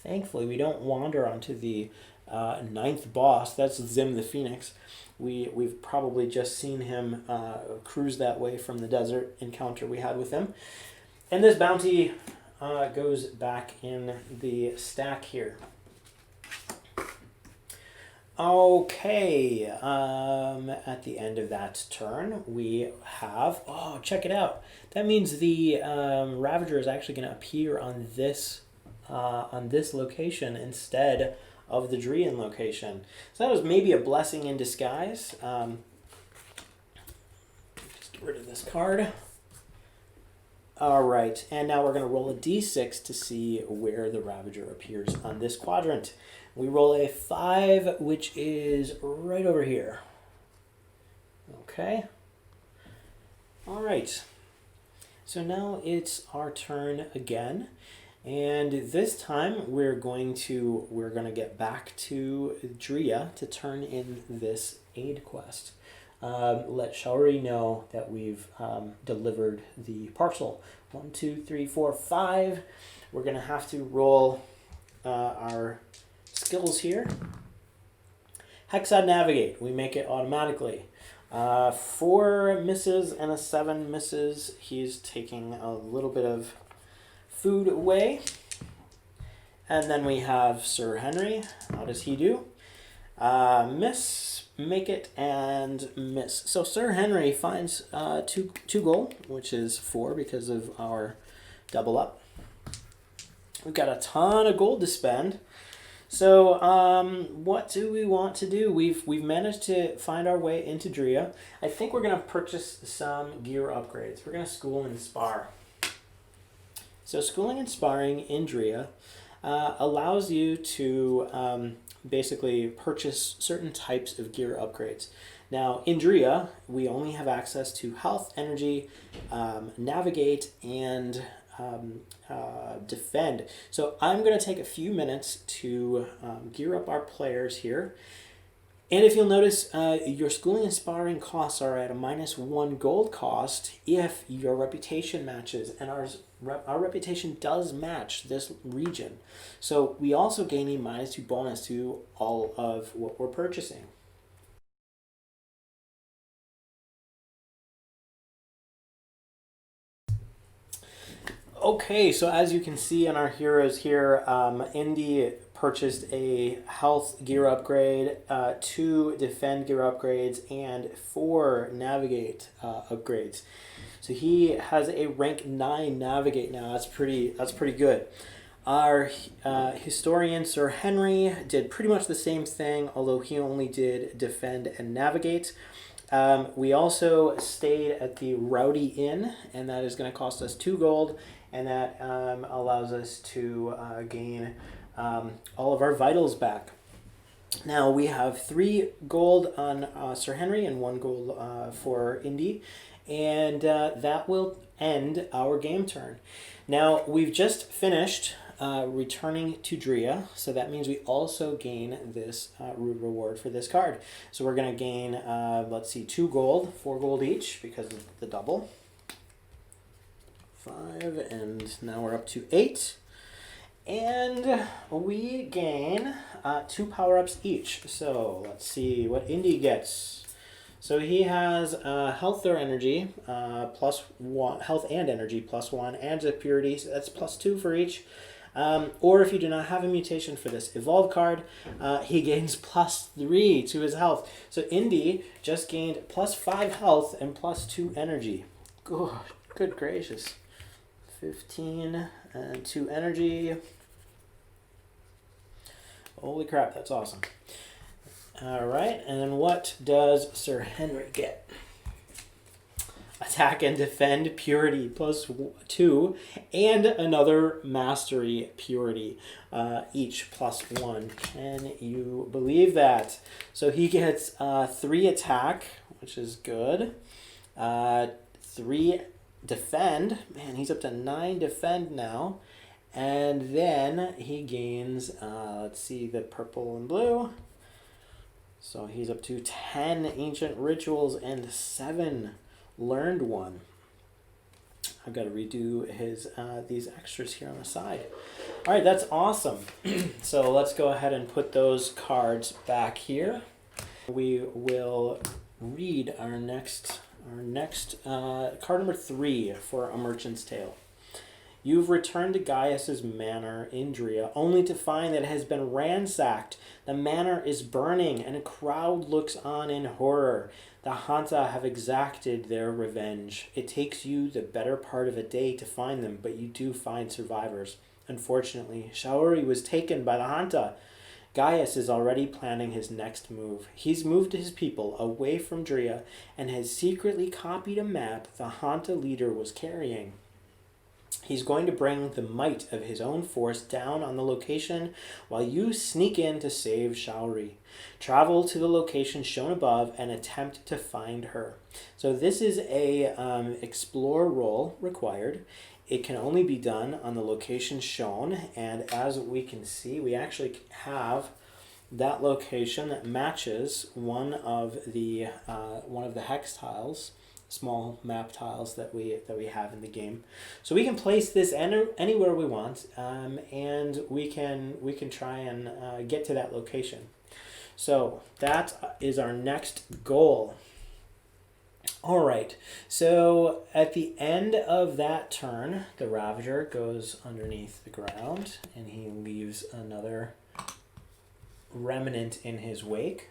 Thankfully, we don't wander onto the 9th boss. That's Zim the Phoenix. We've probably just seen him cruise that way from the desert encounter we had with him. And this bounty goes back in the stack here. Okay, at the end of that turn, we have, oh, check it out. That means the Ravager is actually going to appear on this location instead of the Drian location. So that was maybe a blessing in disguise. Just get rid of this card. All right, and now we're going to roll a d6 to see where the Ravager appears on this quadrant. We roll a 5, which is right over here. Okay. All right. So now it's our turn again. And this time we're going to get back to Drea to turn in this aid quest. Let Shaori know that we've delivered the parcel. 1, 2, 3, 4, 5. We're going to have to roll our skills here. Hexa navigate. We make it automatically. 4 misses and a 7 misses. He's taking a little bit of food away. And then we have Sir Henry. How does he do? Miss, make it, and miss. So Sir Henry finds 2 gold, which is 4 because of our double up. We've got a ton of gold to spend. So what do we want to do? We've managed to find our way into Drea. I think we're going to purchase some gear upgrades. We're going to school and spar. So schooling and sparring in Drea allows you to basically purchase certain types of gear upgrades. Now in Drea, we only have access to health, energy, navigate, and defend. So I'm going to take a few minutes to gear up our players here. And if you'll notice, your schooling and sparring costs are at a -1 gold cost if your reputation matches, and our reputation does match this region. So we also gain a -2 bonus to all of what we're purchasing. Okay, so as you can see in our heroes here, Indy purchased a health gear upgrade, 2 defend gear upgrades, and 4 navigate upgrades. So he has a rank 9 navigate now. That's pretty good. Our historian Sir Henry did pretty much the same thing, although he only did defend and navigate. We also stayed at the Rowdy Inn, and that is going to cost us 2 gold, and that allows us to gain all of our vitals back. Now we have 3 gold on Sir Henry and 1 gold for Indy, and that will end our game turn. Now we've just finished returning to Drea, so that means we also gain this reward for this card. So we're going to gain, let's see, 2 gold, 4 gold each because of the double. 5, and now we're up to 8. And we gain 2 power-ups each. So let's see what Indy gets. So he has health or energy, +1, health and energy +1, and a purity, so that's +2 for each. Or if you do not have a mutation for this evolve card, he gains +3 to his health. So Indy just gained +5 health and +2 energy. Good gracious. 15 and 2 energy. Holy crap, that's awesome. All right, and then what does Sir Henry get? Attack and defend purity +2, and another mastery purity, each +1. Can you believe that? So he gets 3 attack, which is good. 3 defend. Man, he's up to 9 defend now. And then he gains, let's see, the purple and blue. So he's up to 10 ancient rituals and 7 learned 1. I've got to redo his these extras here on the side. All right, that's awesome. So let's go ahead and put those cards back here. We will read our next card number 3 for A Merchant's Tale. You've returned to Gaius's manor in Drea, only to find that it has been ransacked. The manor is burning, and a crowd looks on in horror. The Hanta have exacted their revenge. It takes you the better part of a day to find them, but you do find survivors. Unfortunately, Shaori was taken by the Hanta. Gaius is already planning his next move. He's moved his people away from Drea and has secretly copied a map the Hanta leader was carrying. He's going to bring the might of his own force down on the location while you sneak in to save Shaori. Travel to the location shown above and attempt to find her. So this is a explore roll required. It can only be done on the location shown, and as we can see, we actually have that location that matches one of the hex tiles, small map tiles that we have in the game. So we can place this anywhere we want, and we can try and get to that location. So that is our next goal. All right, so at the end of that turn, the Ravager goes underneath the ground, and he leaves another remnant in his wake.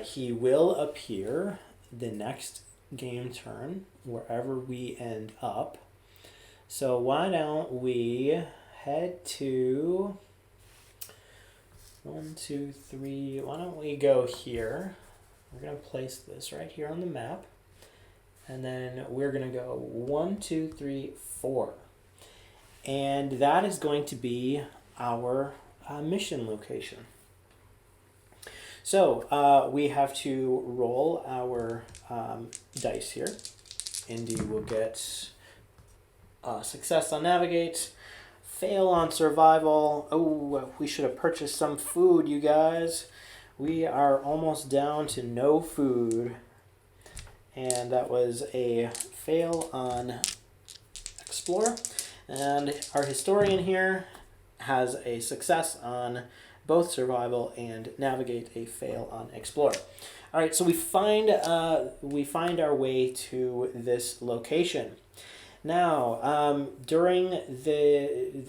He will appear the next game turn, wherever we end up. So why don't we head to 1, 2, 3, why don't we go here? We're going to place this right here on the map. And then we're going to go 1, 2, 3, 4. And that is going to be our mission location. So we have to roll our dice here. Indy will get success on navigate, fail on survival. Oh, we should have purchased some food, you guys. We are almost down to no food, and that was a fail on explore. And our historian here has a success on both survival and navigate, a fail on explore. All right, so we find our way to this location. Now,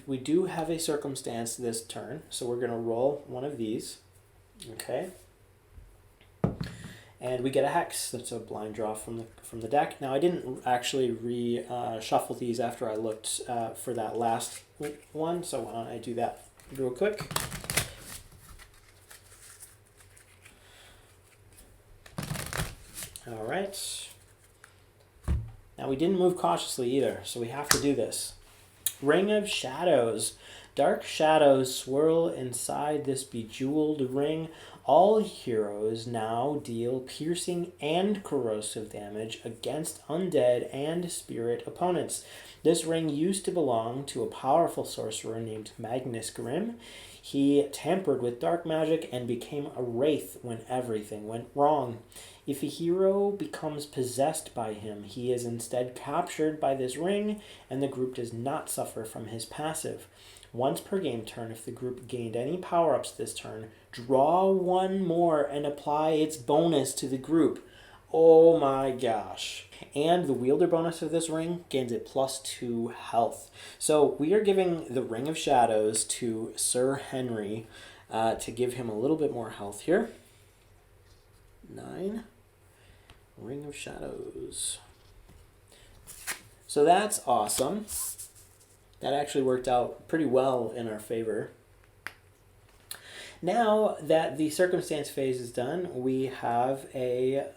we do have a circumstance this turn, so we're going to roll one of these. Okay, and we get a hex. That's a blind draw from the deck. Now I didn't actually shuffle these after I looked for that last one, so why don't I do that real quick? All right. Now we didn't move cautiously either, so we have to do this. Ring of Shadows. Dark shadows swirl inside this bejeweled ring. All heroes now deal piercing and corrosive damage against undead and spirit opponents. This ring used to belong to a powerful sorcerer named Magnus Grimm. He tampered with dark magic and became a wraith when everything went wrong. If a hero becomes possessed by him, he is instead captured by this ring, and the group does not suffer from his passive. Once per game turn, if the group gained any power-ups this turn, draw one more and apply its bonus to the group. Oh my gosh. And the wielder bonus of this ring gains a +2 health. So we are giving the Ring of Shadows to Sir Henry to give him a little bit more health here. 9. Ring of Shadows. So that's awesome. That actually worked out pretty well in our favor. Now that the circumstance phase is done, we have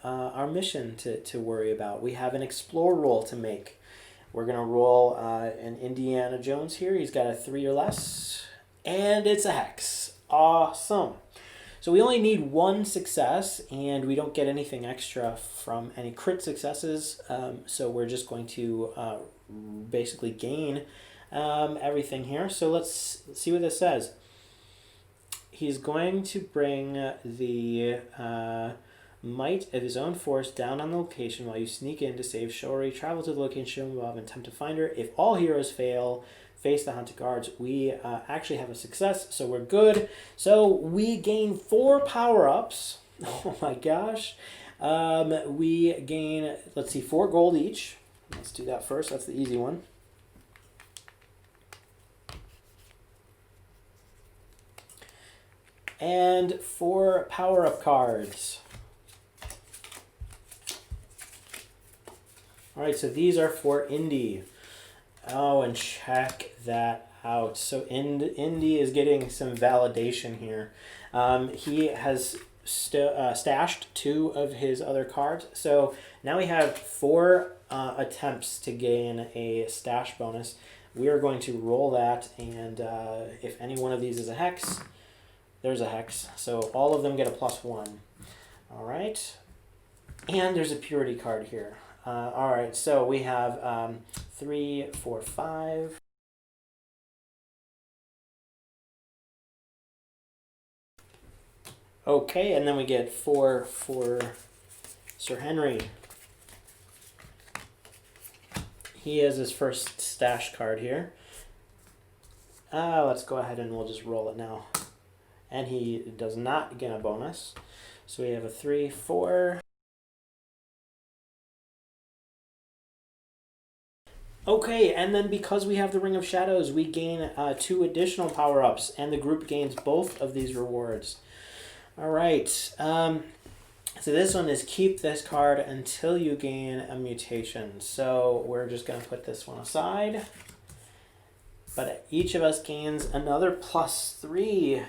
our mission to worry about. We have an explore roll to make. We're going to roll an Indiana Jones here. He's got a 3 or less, and it's a hex. Awesome. So we only need 1 success, and we don't get anything extra from any crit successes. So we're just going to basically gain everything here. So let's see what this says. He's going to bring the might of his own force down on the location while you sneak in to save Shaori. Travel to the location above and attempt to find her. If all heroes fail, face the Hunted Guards. We actually have a success, so we're good. So we gain 4 power-ups. Oh my gosh. We gain, let's see, 4 gold each. Let's do that first. That's the easy one. And 4 power-up cards. All right, so these are for Indy. Oh, and check that out. So Indy is getting some validation here. He has stashed 2 of his other cards. So now we have 4 attempts to gain a stash bonus. We are going to roll that, and if any one of these is a hex, there's a hex. So all of them get a +1. All right. And there's a purity card here. All right, so we have 3, 4, 5. Okay, and then we get 4 for Sir Henry. He has his first stash card here. Let's go ahead and we'll just roll it now. And he does not get a bonus. So we have a 3, 4. Okay, and then because we have the Ring of Shadows, we gain 2 additional power-ups, and the group gains both of these rewards. All right, so this one is keep this card until you gain a mutation. So we're just going to put this one aside. But each of us gains another +3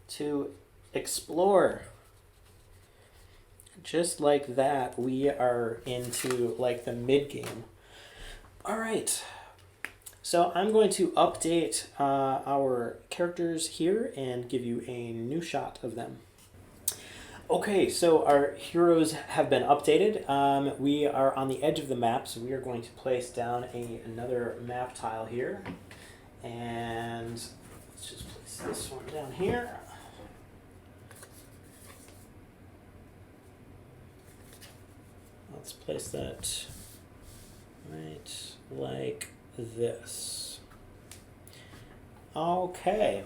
to explore. Just like that, we are into like the mid-game. All right, so I'm going to update our characters here and give you a new shot of them. Okay, so our heroes have been updated. We are on the edge of the map, so we are going to place down another map tile here. And let's just place this one down here. Let's place that right like this. Okay,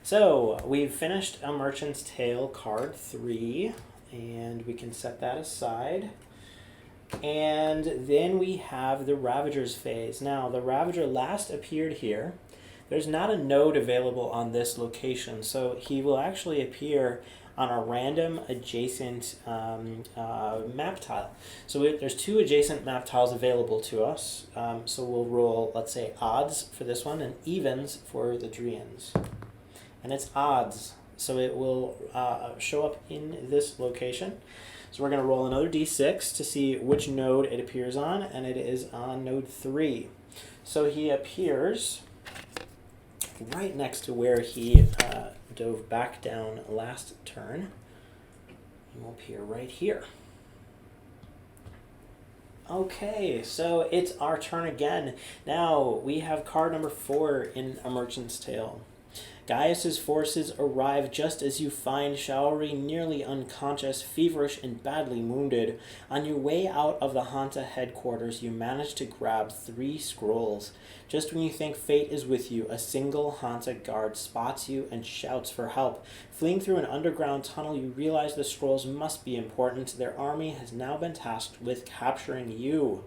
so we've finished A Merchant's Tale card 3, and we can set that aside. And then we have the Ravager's phase. Now, the Ravager last appeared here. There's not a node available on this location, so he will actually appear on a random adjacent map tile. So there's 2 adjacent map tiles available to us. So we'll roll, let's say, odds for this one and evens for the Drians. And it's odds, so it will show up in this location. So we're going to roll another d6 to see which node it appears on, and it is on node 3. So he appears right next to where he dove back down last turn. He will appear right here. Okay, so it's our turn again. Now we have card number 4 in A Merchant's Tale. Gaius's forces arrive just as you find Shaori nearly unconscious, feverish, and badly wounded. On your way out of the Hanta headquarters, you manage to grab 3 scrolls. Just when you think fate is with you, a single Hanta guard spots you and shouts for help. Fleeing through an underground tunnel, you realize the scrolls must be important. Their army has now been tasked with capturing you.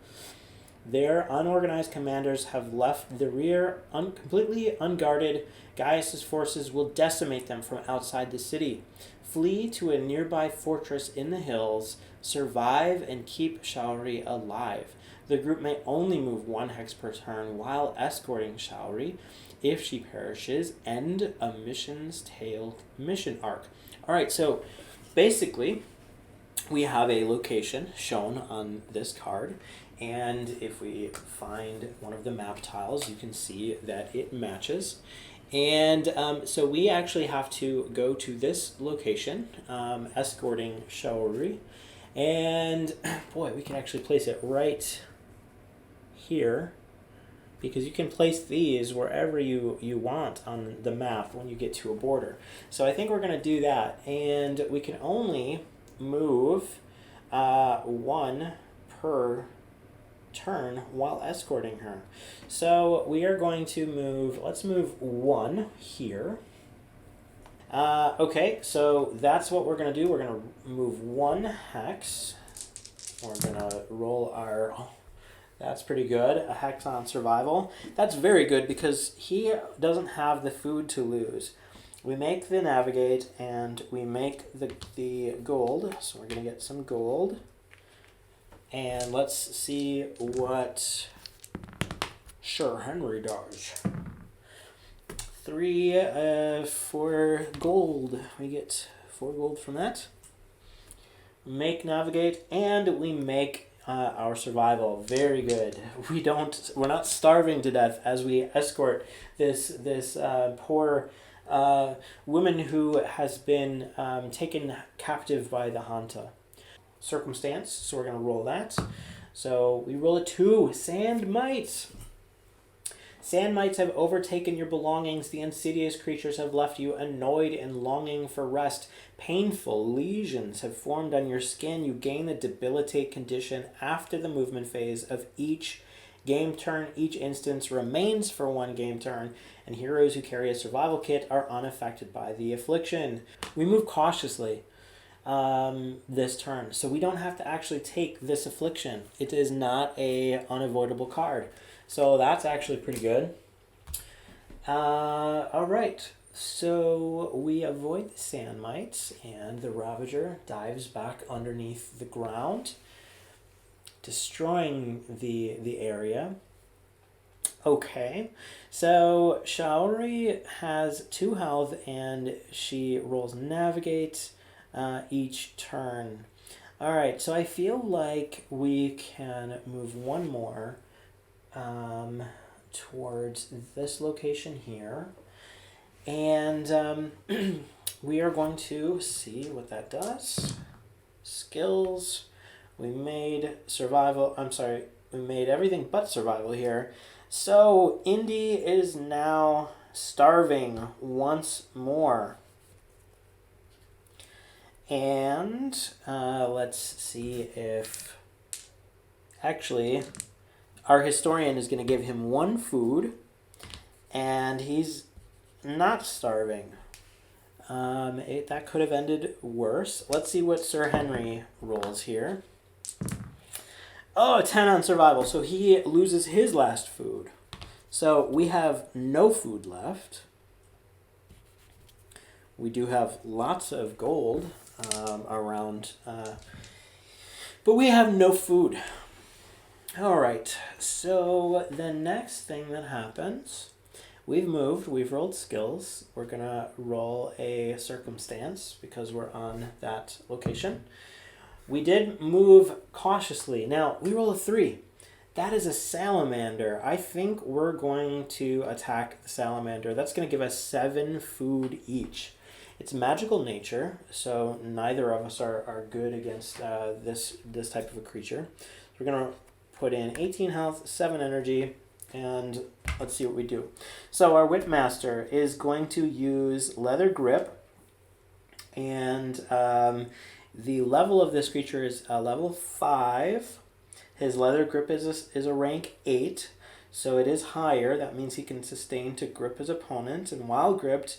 Their unorganized commanders have left the rear completely unguarded. Gaius's forces will decimate them from outside the city. Flee to a nearby fortress in the hills, survive, and keep Shaori alive. The group may only move 1 hex per turn while escorting Shaori. If she perishes, end A Mission's Tale mission arc. Alright, so basically we have a location shown on this card. And if we find one of the map tiles, you can see that it matches. And so we actually have to go to this location, escorting Shaori. And boy, we can actually place it right here, because you can place these wherever you want on the map when you get to a border. So I think we're going to do that. And we can only move 1 per turn while escorting her. So we are going to move, let's move 1 here. Okay, so that's what we're going to do. We're going to move 1 hex. We're going to roll our, that's pretty good, a hex on survival. That's very good because he doesn't have the food to lose. we make the navigate and we make the gold. So we're going to get some gold. And let's see what Sir Henry does. 4 gold. We get 4 gold from that. Make navigate, and we make our survival. Very good. We're not starving to death as we escort this poor woman who has been taken captive by the Hanta. Circumstance, so we're going to roll that. So we roll a 2. Sand mites. Sand mites have overtaken your belongings. The insidious creatures have left you annoyed and longing for rest. Painful lesions have formed on your skin. You gain the debilitate condition after the movement phase of each game turn. Each instance remains for 1 game turn, and heroes who carry a survival kit are unaffected by the affliction. We move cautiously this turn, so we don't have to actually take this affliction. It is not a unavoidable card. So that's actually pretty good. All right, so we avoid the sand mites, and the Ravager dives back underneath the ground, destroying the area. Okay, so Shaori has 2 health, and she rolls navigate each turn. All right, so I feel like we can move 1 more towards this location here, and we are going to see what that does. Skills, we made survival, we made everything but survival here. So Indy is now starving once more. And let's see if actually our historian is going to give him 1 food, and he's not starving. That could have ended worse. Let's see what Sir Henry rolls here. Oh, 10 on survival, so he loses his last food. So we have no food left. We do have lots of gold around, but we have no food. All right, so the next thing that happens, we've rolled skills. We're gonna roll a circumstance because we're on that location. We did move cautiously. Now, we roll a 3. That is a salamander. I think we're going to attack the salamander. That's gonna give us 7 food each. It's magical nature, so neither of us are good against this type of a creature. So we're gonna put in 18 health, 7 energy, and let's see what we do. So our Whipmaster is going to use Leather Grip, and the level of this creature is level 5. His Leather Grip is a rank 8, so it is higher. That means he can sustain to grip his opponent, and while gripped,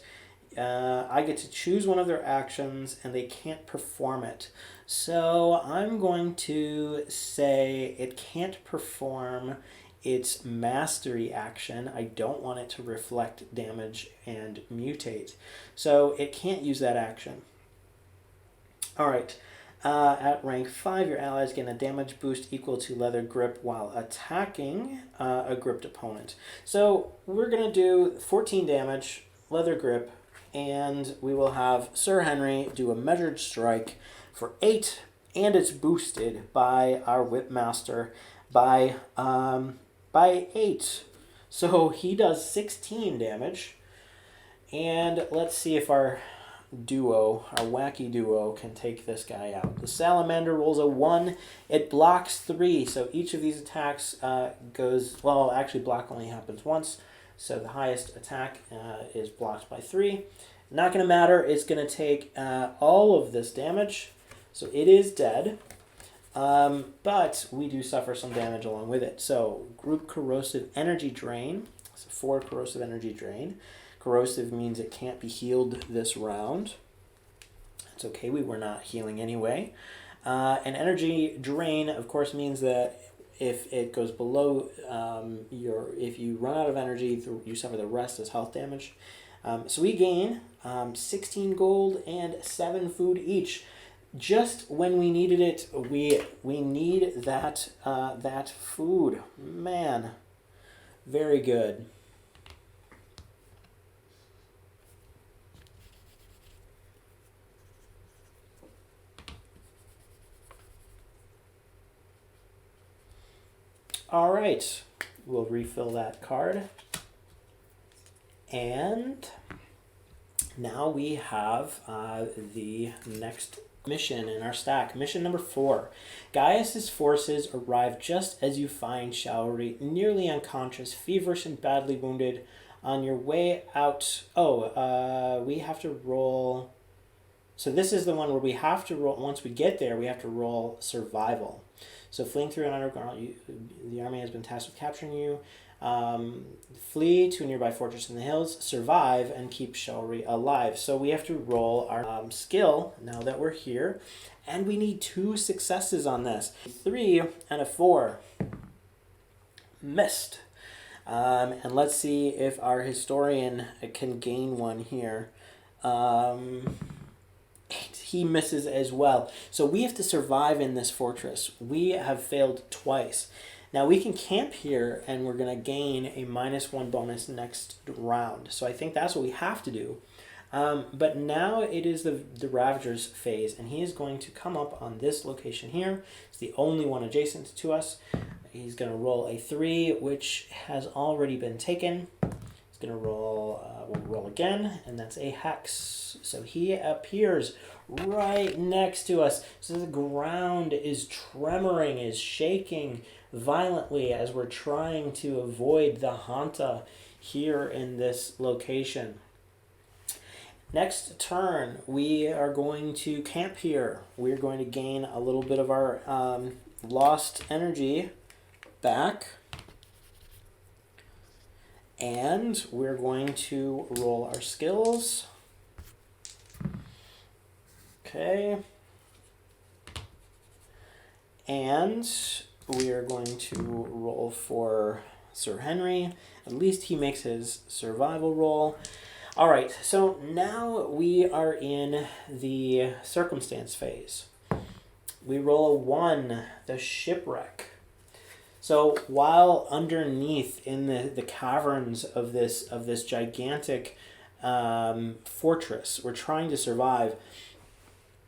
I get to choose one of their actions, and they can't perform it. So I'm going to say it can't perform its mastery action. I don't want it to reflect damage and mutate. So it can't use that action. All right. At rank 5, your allies gain a damage boost equal to Leather Grip while attacking a gripped opponent. So we're going to do 14 damage, Leather Grip, and we will have Sir Henry do a measured strike for 8, and it's boosted by our Whipmaster by 8. So he does 16 damage, and let's see if our wacky duo can take this guy out. The salamander rolls a 1. It blocks 3, so each of these attacks goes, well, actually block only happens once, so the highest attack is blocked by 3. Not going to matter. It's going to take all of this damage, so it is dead, but we do suffer some damage along with it. So group corrosive energy drain. So 4 corrosive energy drain. Corrosive means it can't be healed this round. It's okay, we were not healing anyway. An energy drain, of course, means that if it goes below if you run out of energy, you suffer the rest as health damage. So we gain 16 gold and 7 food each. Just when we needed it, we need that that food. Man, very good. All right, we'll refill that card. And now we have the next mission in our stack. Mission number 4. Gaius's forces arrive just as you find Shaori nearly unconscious, feverish, and badly wounded. On your way out... we have to roll... So this is the one where we have to roll... Once we get there, we have to roll survival. So fleeing through an underground... the army has been tasked with capturing you. Flee to a nearby fortress in the hills, survive, and keep Shaori alive. So we have to roll our skill now that we're here, and we need 2 successes on this. 3 and a 4. Missed. And let's see if our historian can gain one here. He misses as well. So we have to survive in this fortress. We have failed twice. Now we can camp here and we're going to gain a -1 bonus next round. So I think that's what we have to do. But now it is the Ravager's phase, and he is going to come up on this location here. It's the only one adjacent to us. He's going to roll a 3, which has already been taken. He's going to roll, we'll roll again, and that's a hex. So he appears right next to us. So the ground is tremoring, is shaking violently as we're trying to avoid the Hanta here in this location. Next turn, we are going to camp here. We're going to gain a little bit of our lost energy back. And we're going to roll our skills. Okay. And we are going to roll for Sir Henry. At least he makes his survival roll. All right, so now we are in the circumstance phase. We roll a 1, the shipwreck. So while underneath in the caverns of this gigantic fortress, we're trying to survive,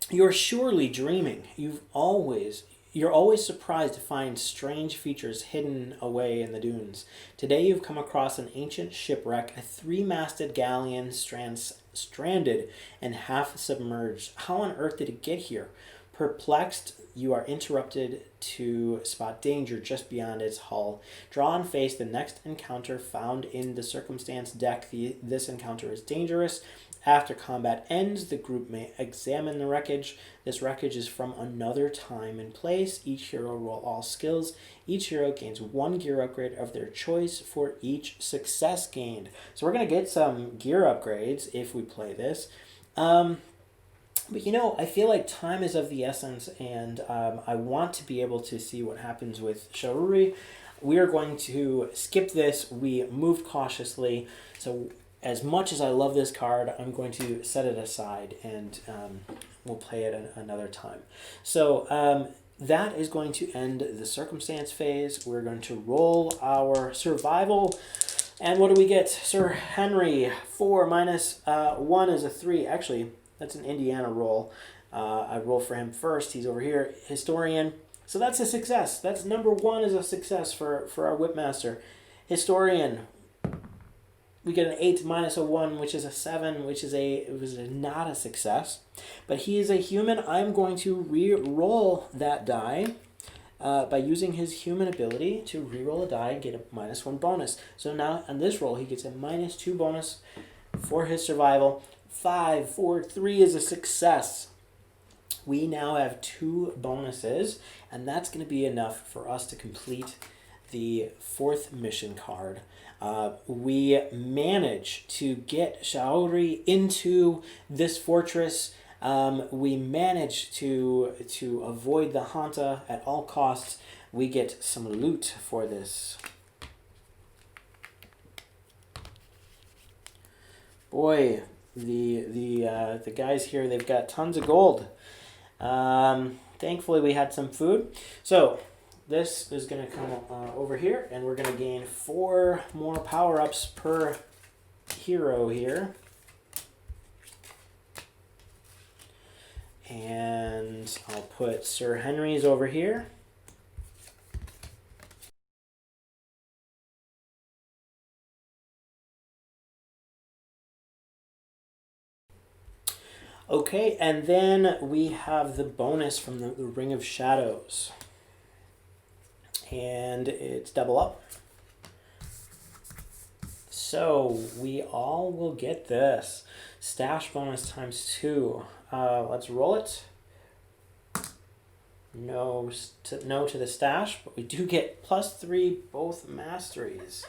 you're surely dreaming. You're always surprised to find strange features hidden away in the dunes. Today you've come across an ancient shipwreck, a 3-masted galleon stranded and half submerged. How on earth did it get here? Perplexed, you are interrupted to spot danger just beyond its hull. Draw and face the next encounter found in the circumstance deck. This encounter is dangerous. After combat ends, the group may examine the wreckage. This wreckage is from another time and place. Each hero roll all skills. Each hero gains 1 gear upgrade of their choice for each success gained. So we're going to get some gear upgrades if we play this. But you know, I feel like time is of the essence, and I want to be able to see what happens with Shaori. We are going to skip this. We moved cautiously. So as much as I love this card, I'm going to set it aside, and we'll play it another time. So that is going to end the circumstance phase. We're going to roll our survival. And what do we get? Sir Henry, 4 minus 1 is a 3. Actually, that's an Indiana roll. I roll for him first. He's over here. Historian. So that's a success. That's number 1 is a success for our Whipmaster. Historian. We get an 8 minus a 1, which is a 7, which is not a success. But he is a human. I'm going to re-roll that die by using his human ability to re-roll a die and get a -1 bonus. So now on this roll, he gets a -2 bonus for his survival. 5, 4, 3 is a success. We now have 2 bonuses, and that's going to be enough for us to complete the 4th mission card. We manage to get Shaori into this fortress. We manage to avoid the Hanta at all costs. We get some loot for this. Boy, the guys here, they've got tons of gold. Thankfully, we had some food. So this is going to come over here, and we're going to gain 4 more power-ups per hero here. And I'll put Sir Henry's over here. Okay, and then we have the bonus from the Ring of Shadows. And it's double up. So we all will get this. Stash bonus ×2. Let's roll it. No to the stash, but we do get +3 both masteries.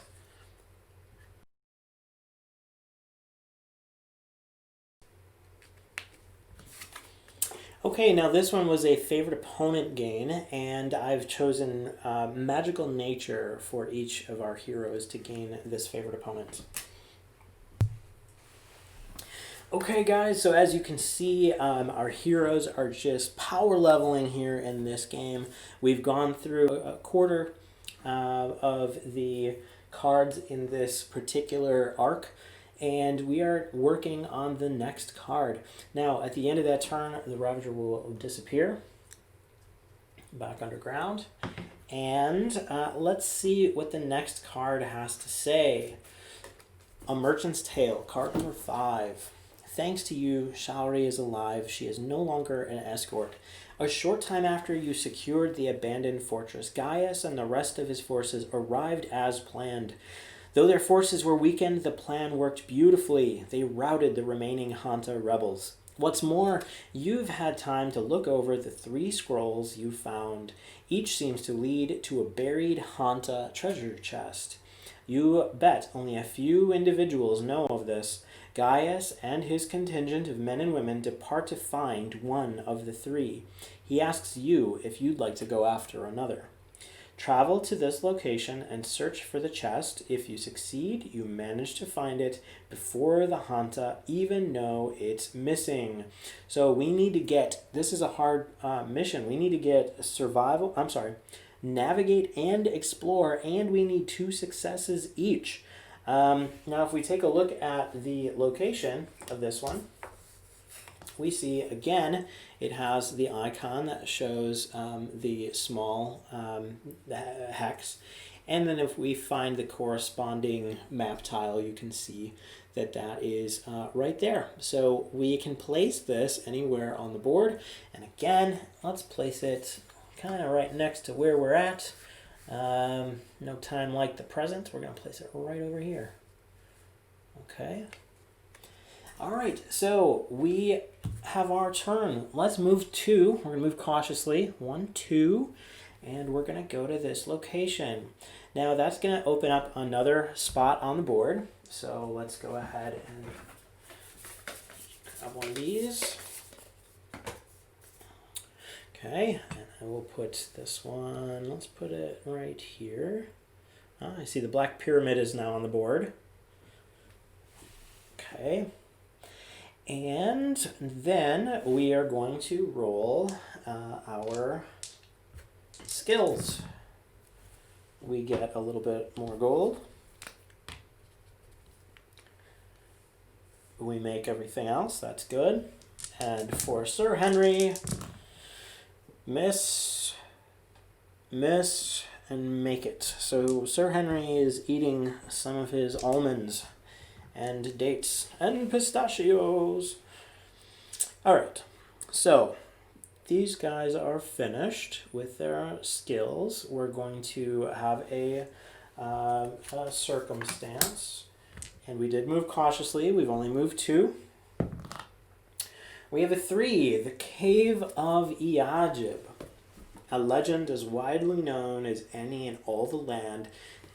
Okay, now this one was a favorite opponent gain, and I've chosen magical nature for each of our heroes to gain this favorite opponent. Okay guys, so as you can see, our heroes are just power leveling here in this game. We've gone through a quarter of the cards in this particular arc, and we are working on the next card. Now, at the end of that turn, the Ravager will disappear back underground. And let's see what the next card has to say. A Merchant's Tale, card number 5. Thanks to you, Shalry is alive. She is no longer an escort. A short time after you secured the abandoned fortress, Gaius and the rest of his forces arrived as planned. Though their forces were weakened, the plan worked beautifully. They routed the remaining Hanta rebels. What's more, you've had time to look over the 3 scrolls you found. Each seems to lead to a buried Hanta treasure chest. You bet only a few individuals know of this. Gaius and his contingent of men and women depart to find one of the 3. He asks you if you'd like to go after another. Travel to this location and search for the chest. If you succeed, you manage to find it before the Hanta even know it's missing. So we need to get, this is a hard mission. We need to get navigate and explore, and we need 2 successes each. Now if we take a look at the location of this one, we see again it has the icon that shows the small hex, and then if we find the corresponding map tile, you can see that that is right there. So we can place this anywhere on the board, and again, let's place it kind of right next to where we're at. No time like the present. We're going to place it right over here. Okay. All right, so we have our turn. Let's move 2. We're going to move cautiously. 1, 2, and we're going to go to this location. Now that's going to open up another spot on the board. So let's go ahead and grab one of these. Okay, and I will put this one, let's put it right here. I see the black pyramid is now on the board. Okay. And then we are going to roll our skills. We get a little bit more gold. We make everything else, that's good. And for Sir Henry, miss, and make it. So Sir Henry is eating some of his almonds and dates and pistachios. All right, so these guys are finished with their skills. We're going to have a circumstance, and we did move cautiously. We've only moved 2. We have a 3, the Cave of Iajib, a legend as widely known as any in all the land.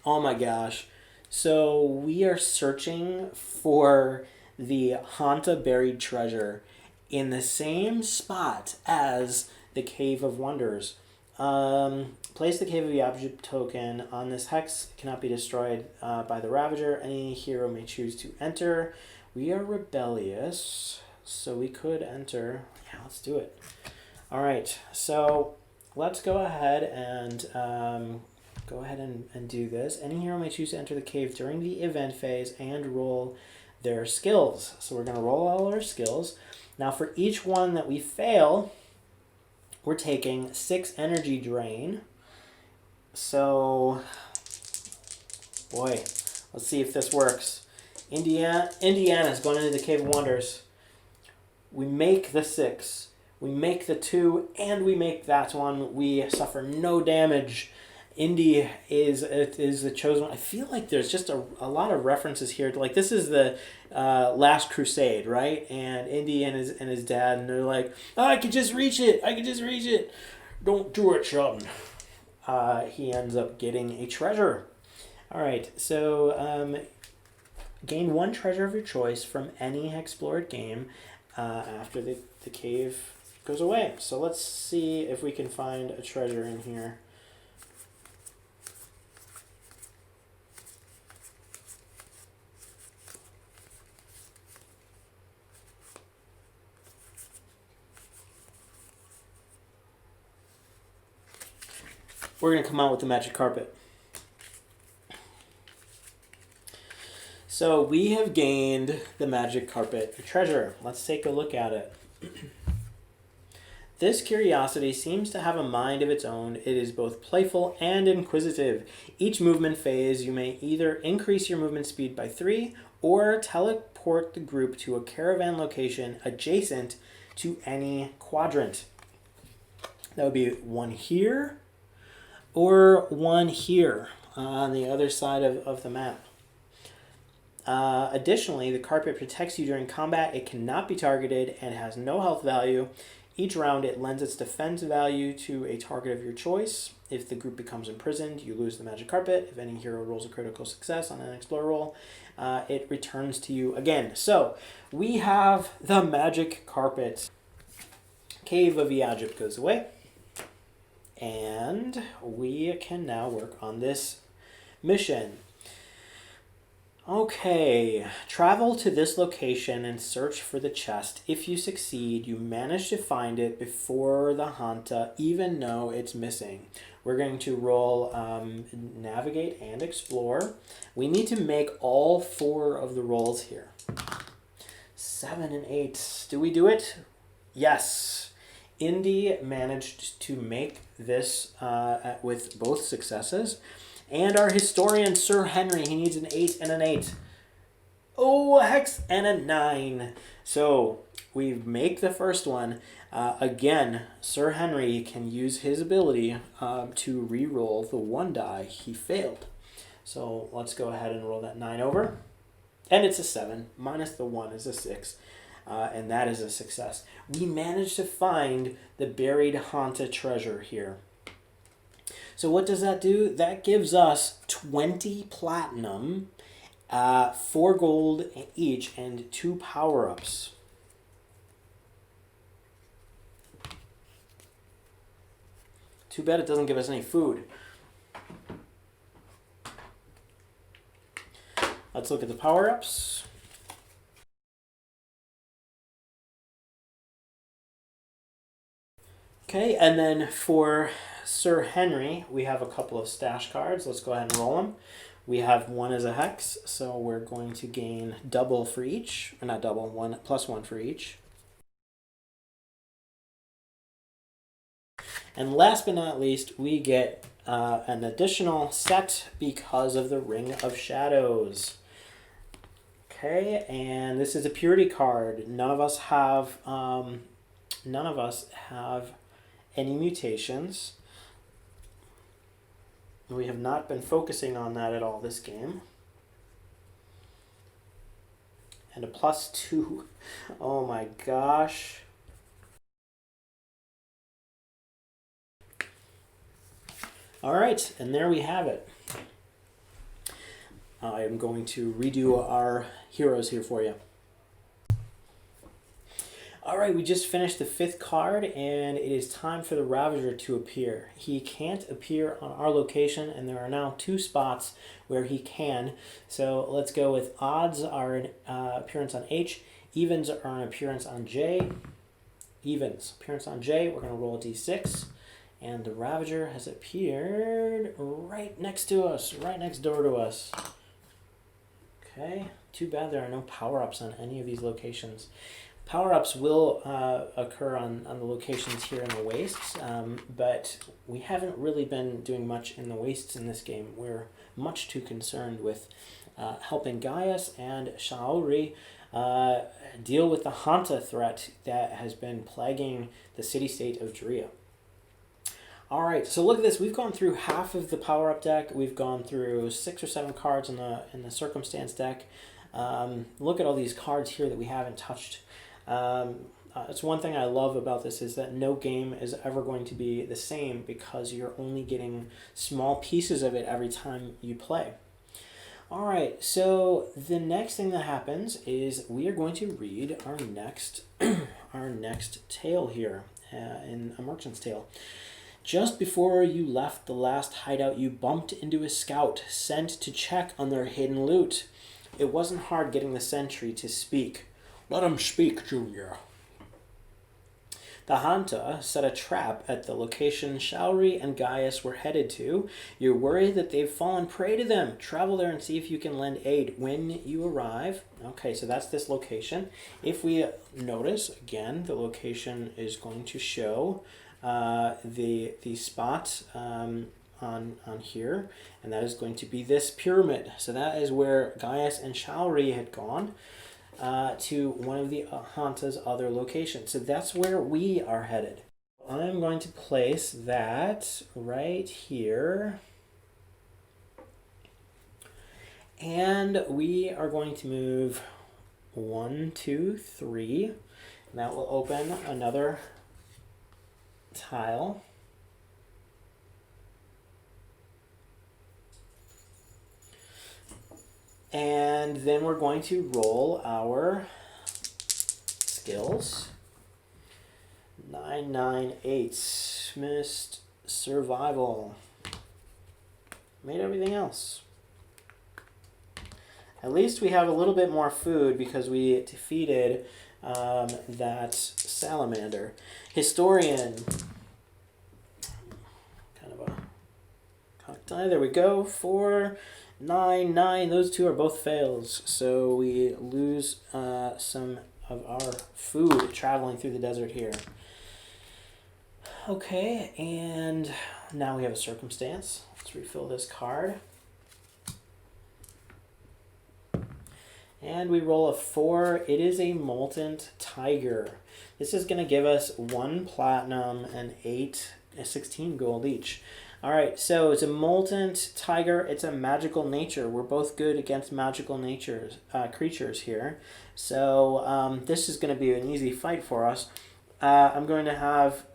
Oh my gosh. So we are searching for the Hanta buried treasure in the same spot as the Cave of Wonders. Place the Cave of Iajib token on this hex. It cannot be destroyed by the Ravager. Any hero may choose to enter. We are rebellious, so we could enter. Yeah, let's do it. All right, so let's go ahead and do this. Any hero may choose to enter the cave during the event phase and roll their skills. So we're going to roll all our skills. Now for each one that we fail, we're taking 6 energy drain. So, boy, let's see if this works. Indiana's going into the Cave of Wonders. We make the 6. We make the 2, and we make that one. We suffer no damage. Indy is the chosen one. I feel like there's just a lot of references here. Like, this is the Last Crusade, right? And Indy and his dad, and they're like, oh, I could just reach it. I could just reach it. Don't do it, Sheldon. He ends up getting a treasure. All right, so gain 1 treasure of your choice from any HEXplorers game after the cave goes away. So let's see if we can find a treasure in here. We're going to come out with the magic carpet. So we have gained the magic carpet treasure. Let's take a look at it. This curiosity seems to have a mind of its own. It is both playful and inquisitive. Each movement phase, you may either increase your movement speed by 3 or teleport the group to a caravan location adjacent to any quadrant. That would be 1 here or 1 here on the other side of the map. Additionally, the carpet protects you during combat. It cannot be targeted and has no health value. Each round, it lends its defense value to a target of your choice. If the group becomes imprisoned, you lose the magic carpet. If any hero rolls a critical success on an HEXplore roll, it returns to you again. So we have the magic carpet. Cave of Egypt goes away. And we can now work on this mission. Okay, travel to this location and search for the chest. If you succeed, you manage to find it before the Hanta even know it's missing. We're going to roll navigate and explore. We need to make all 4 of the rolls here. 7 and 8. Do we do it? Yes. Indy managed to make this with both successes. And our historian, Sir Henry, he needs an 8 and an 8. Oh, a hex and a 9. So we make the first one. Again, Sir Henry can use his ability to re-roll the 1 die he failed. So let's go ahead and roll that 9 over. And it's a 7. Minus the 1 is a 6. And that is a success. We managed to find the buried Hanta treasure here. So what does that do? That gives us 20 platinum, 4 gold each, and 2 power-ups. Too bad it doesn't give us any food. Let's look at the power-ups. Okay, and then for Sir Henry, we have a couple of stash cards. Let's go ahead and roll them. We have 1 as a hex, so we're going to gain double for each. Or not double, 1 plus 1 for each. And last but not least, we get an additional set because of the Ring of Shadows. Okay, and this is a purity card. None of us have any mutations. We have not been focusing on that at all this game. And a +2. Oh my gosh. All right, and there we have it. I am going to redo our heroes here for you. All right, we just finished the 5th card, and it is time for the Ravager to appear. He can't appear on our location, and there are now 2 spots where he can. So let's go with odds are an appearance on H, evens are an appearance on J. Evens, appearance on J, we're going to roll a d6, and the Ravager has appeared right next to us, right next door to us. Okay, too bad there are no power-ups on any of these locations. Power-ups will occur on the locations here in the wastes, but we haven't really been doing much in the wastes in this game. We're much too concerned with helping Gaius and Shaori deal with the Hanta threat that has been plaguing the city-state of Drea. Alright, so look at this. We've gone through half of the power-up deck. We've gone through 6 or 7 cards in the Circumstance deck. Look at all these cards here that we haven't touched. It's one thing I love about this is that no game is ever going to be the same because you're only getting small pieces of it every time you play. Alright, so the next thing that happens is we are going to read our next our next tale here in A Merchant's Tale. Just before you left the last hideout, you bumped into a scout sent to check on their hidden loot. It wasn't hard getting the sentry to speak. Let him speak, Junior. The Hanta set a trap at the location Shaori and Gaius were headed to. You're worried that they've fallen prey to them. Travel there and see if you can lend aid when you arrive. Okay, so that's this location. If we notice, again, the location is going to show the spot on here, and that is going to be this pyramid. So that is where Gaius and Shaori had gone. To one of the Hanta's other locations. So that's where we are headed. I'm going to place that right here. And we are going to move 1, 2, 3. And that will open another tile. And then we're going to roll our skills. 9, 9, 8. Missed survival. Made everything else. At least we have a little bit more food because we defeated that salamander. Historian. Kind of a cocktail. There we go. 4, 9, 9. Those 2 are both fails. So we lose some of our food traveling through the desert here. Okay, and now we have a circumstance. Let's refill this card. And we roll a 4. It is a Molten Tiger. This is going to give us 1 platinum and 16 gold each. Alright, so it's a Molten Tiger. It's a magical nature. We're both good against magical creatures here. So this is going to be an easy fight for us. I'm going to have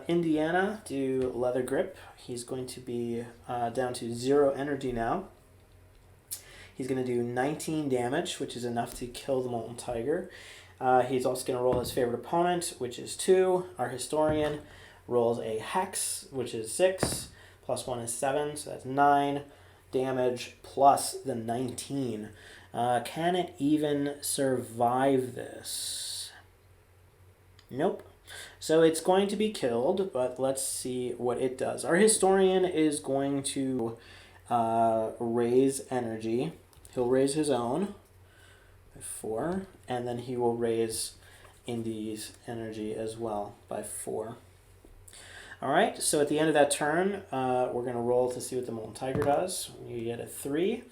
Indiana do Leather Grip. He's going to be down to 0 energy now. He's going to do 19 damage, which is enough to kill the Molten Tiger. He's also going to roll his favorite opponent, which is 2. Our Historian rolls a Hex, which is 6. Plus 1 is 7, so that's 9 damage plus the 19. Can it even survive this? Nope. So it's going to be killed, but let's see what it does. Our Historian is going to raise energy. He'll raise his own by 4, and then he will raise Indy's energy as well by 4. Alright, so at the end of that turn, we're going to roll to see what the Molten Tiger does. You get a 3.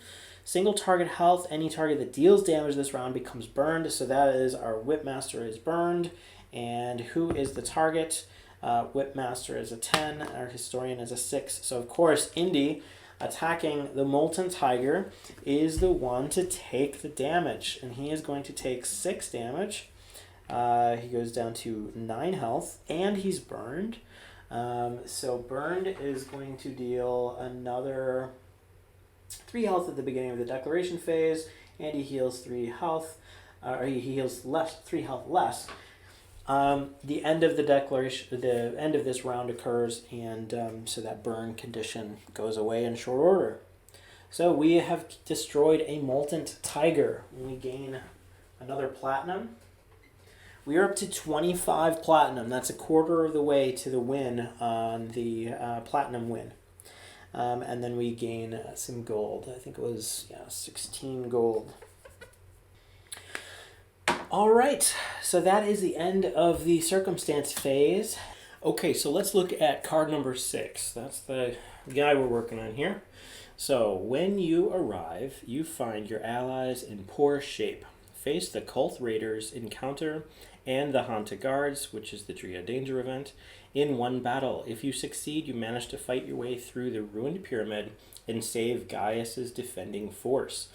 Single target health. Any target that deals damage this round becomes burned. So that is our Whipmaster is burned. And who is the target? Whipmaster is a 10. Our Historian is a 6. So of course, Indy, attacking the Molten Tiger, is the one to take the damage. And he is going to take 6 damage. He goes down to 9 health. And he's burned. So burned is going to deal another 3 health at the beginning of the declaration phase, and he heals 3 health, or he heals 3 health less. the end of the declaration, the end of this round occurs, and so that burn condition goes away in short order. So we have destroyed a molten tiger. We gain another platinum. We are up to 25 platinum. That's a quarter of the way to the win on the platinum win. And then we gain some gold. I think it was 16 gold. All right, so that is the end of the circumstance phase. Okay, so let's look at card number 6. That's the guy we're working on here. So when you arrive, you find your allies in poor shape. Face the Cult Raiders encounter and the Hanta Guards, which is the Drea Danger event, in one battle. If you succeed, you manage to fight your way through the ruined pyramid and save Gaius's defending force.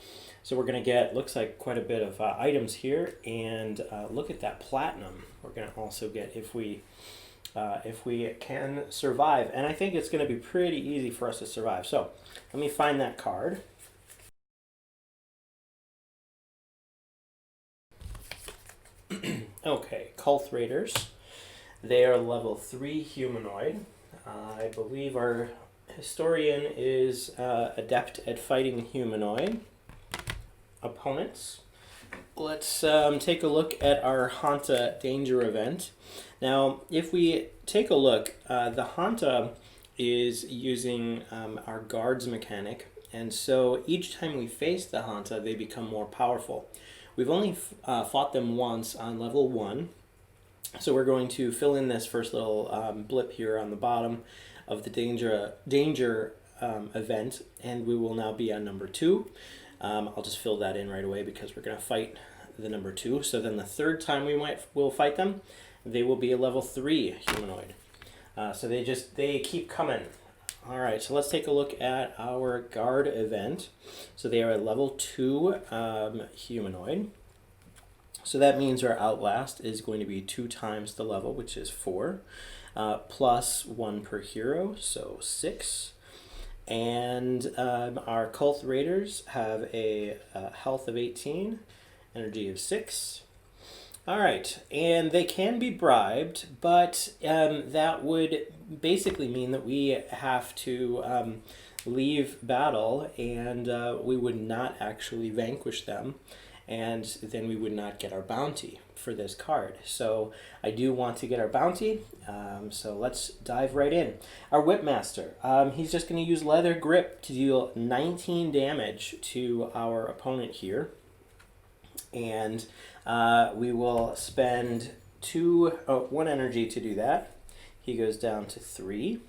So we're going to get, looks like, quite a bit of items here, and look at that platinum. We're going to also get if we can survive, and I think it's going to be pretty easy for us to survive. So let me find that card. Okay, Cult Raiders. They are level 3 humanoid. I believe our historian is adept at fighting humanoid opponents. Let's take a look at our Hanta Danger event. Now, if we take a look, the Hanta is using our guards mechanic, and so each time we face the Hanta, they become more powerful. We've only fought them once on level 1, so we're going to fill in this first little blip here on the bottom of the danger event, and we will now be on number 2. I'll just fill that in right away because we're going to fight the number 2. So then the third time we'll fight them, they will be a level 3 humanoid. So they keep coming. All right, so let's take a look at our guard event. So they are a level 2 humanoid. So that means our outlast is going to be 2 times the level, which is 4, plus 1 per hero, so 6. And our Cult Raiders have a health of 18, energy of 6. All right, and they can be bribed, but that would basically mean that we have to leave battle, and we would not actually vanquish them, and then we would not get our bounty for this card. So I do want to get our bounty, so let's dive right in. Our Whipmaster, he's just going to use Leather Grip to deal 19 damage to our opponent here. And we will spend 1 energy to do that. He goes down to 3.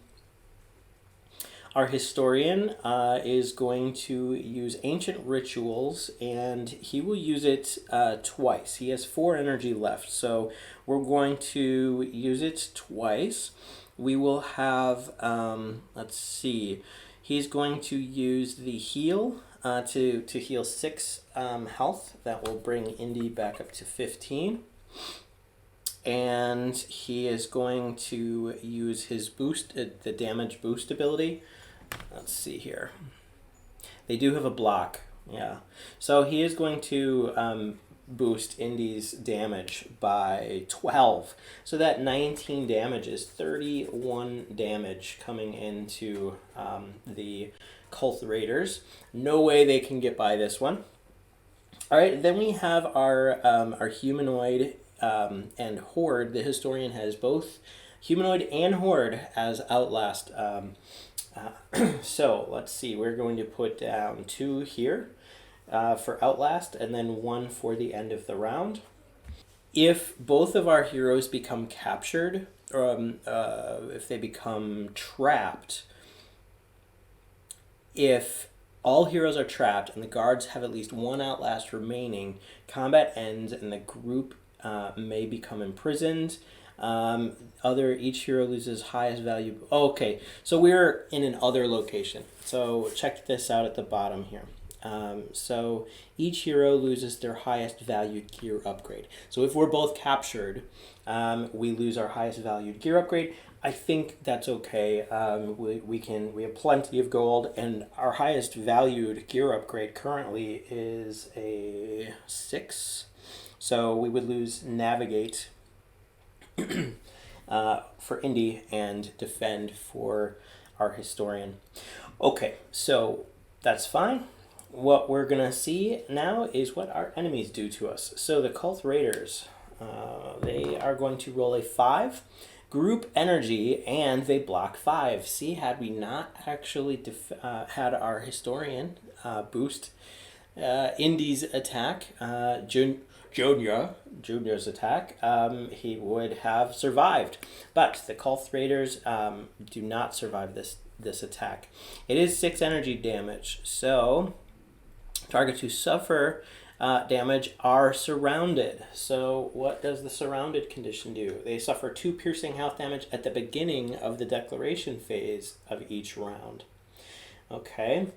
Our Historian is going to use Ancient Rituals, and he will use it twice. He has 4 energy left, so we're going to use it twice. We will have, let's see, he's going to use the heal to heal 6 health. That will bring Indy back up to 15. And he is going to use his boost, the damage boost ability. Let's see here. They do have a block, yeah. So he is going to boost Indy's damage by 12. So that 19 damage is 31 damage coming into the Cult Raiders. No way they can get by this one. All right, then we have our humanoid and horde. The Historian has both humanoid and horde as outlast. So let's see. We're going to put down 2 here for outlast, and then 1 for the end of the round. If both of our heroes become captured, or if they become trapped, if all heroes are trapped and the guards have at least 1 outlast remaining, combat ends and the group may become imprisoned. Each hero loses highest value. Okay, so we're in an other location. So check this out at the bottom here. So each hero loses their highest valued gear upgrade. So if we're both captured, we lose our highest valued gear upgrade. I think that's okay. We have plenty of gold, and our highest valued gear upgrade currently is a 6. So we would lose Navigate for Indy and defend for our historian. Okay, so that's fine. What we're going to see now is what our enemies do to us. So the Cult Raiders, they are going to roll a 5, group energy, and they block 5. See, had we not actually had our historian boost Indy's attack, Junior's attack, he would have survived. But the Cult Raiders do not survive this attack. It is 6 energy damage, so targets who suffer damage are surrounded. So what does the surrounded condition do? They suffer 2 piercing health damage at the beginning of the declaration phase of each round. Okay,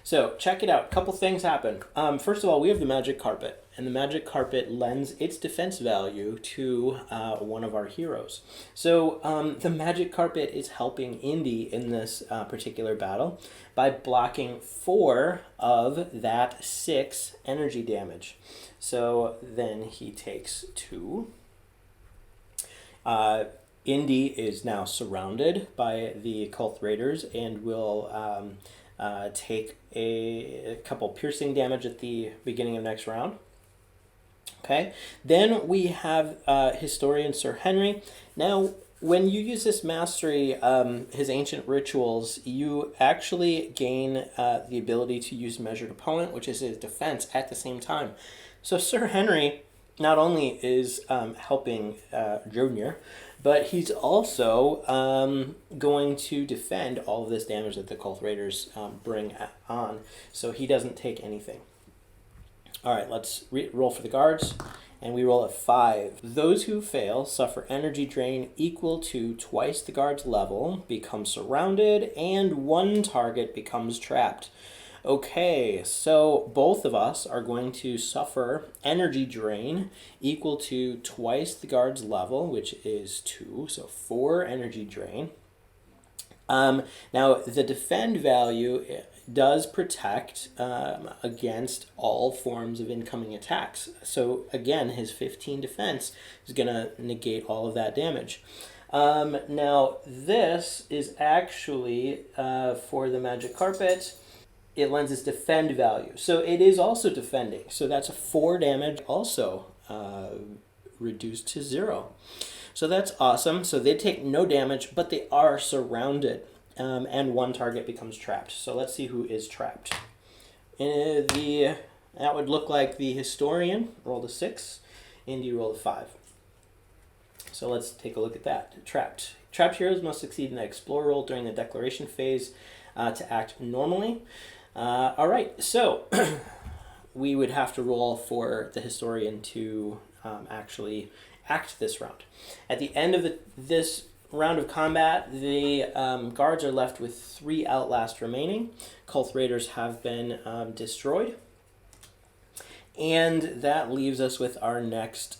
so check it out. A couple things happen. First of all, we have the magic carpet, and the magic carpet lends its defense value to one of our heroes. So the magic carpet is helping Indy in this particular battle by blocking 4 of that 6 energy damage. So then he takes 2. Indy is now surrounded by the Cult Raiders and will take a couple piercing damage at the beginning of next round. Okay, then we have historian Sir Henry. Now, when you use this mastery, his ancient rituals, you actually gain the ability to use measured opponent, which is his defense, at the same time. So Sir Henry not only is helping Junior, but he's also going to defend all of this damage that the Cult Raiders bring on, so he doesn't take anything. All right, let's roll for the guards, and we roll a 5. Those who fail suffer energy drain equal to twice the guard's level, become surrounded, and 1 target becomes trapped. Okay, so both of us are going to suffer energy drain equal to twice the guard's level, which is 2, so 4 energy drain. Now, the defend value does protect against all forms of incoming attacks. So again, his 15 defense is going to negate all of that damage. Now, this is actually for the magic carpet. It lends its defend value. So it is also defending. So that's a 4 damage also reduced to 0. So that's awesome. So they take no damage, but they are surrounded. And 1 target becomes trapped. So let's see who is trapped. That would look like the historian rolled a 6. Indy rolled a 5. So let's take a look at that. Trapped. Trapped heroes must succeed in the HEXplore roll during the declaration phase to act normally. All right, so we would have to roll for the historian to actually act this round. At the end of this round of combat, the guards are left with 3 outlast remaining. Cult Raiders have been destroyed. And that leaves us with our next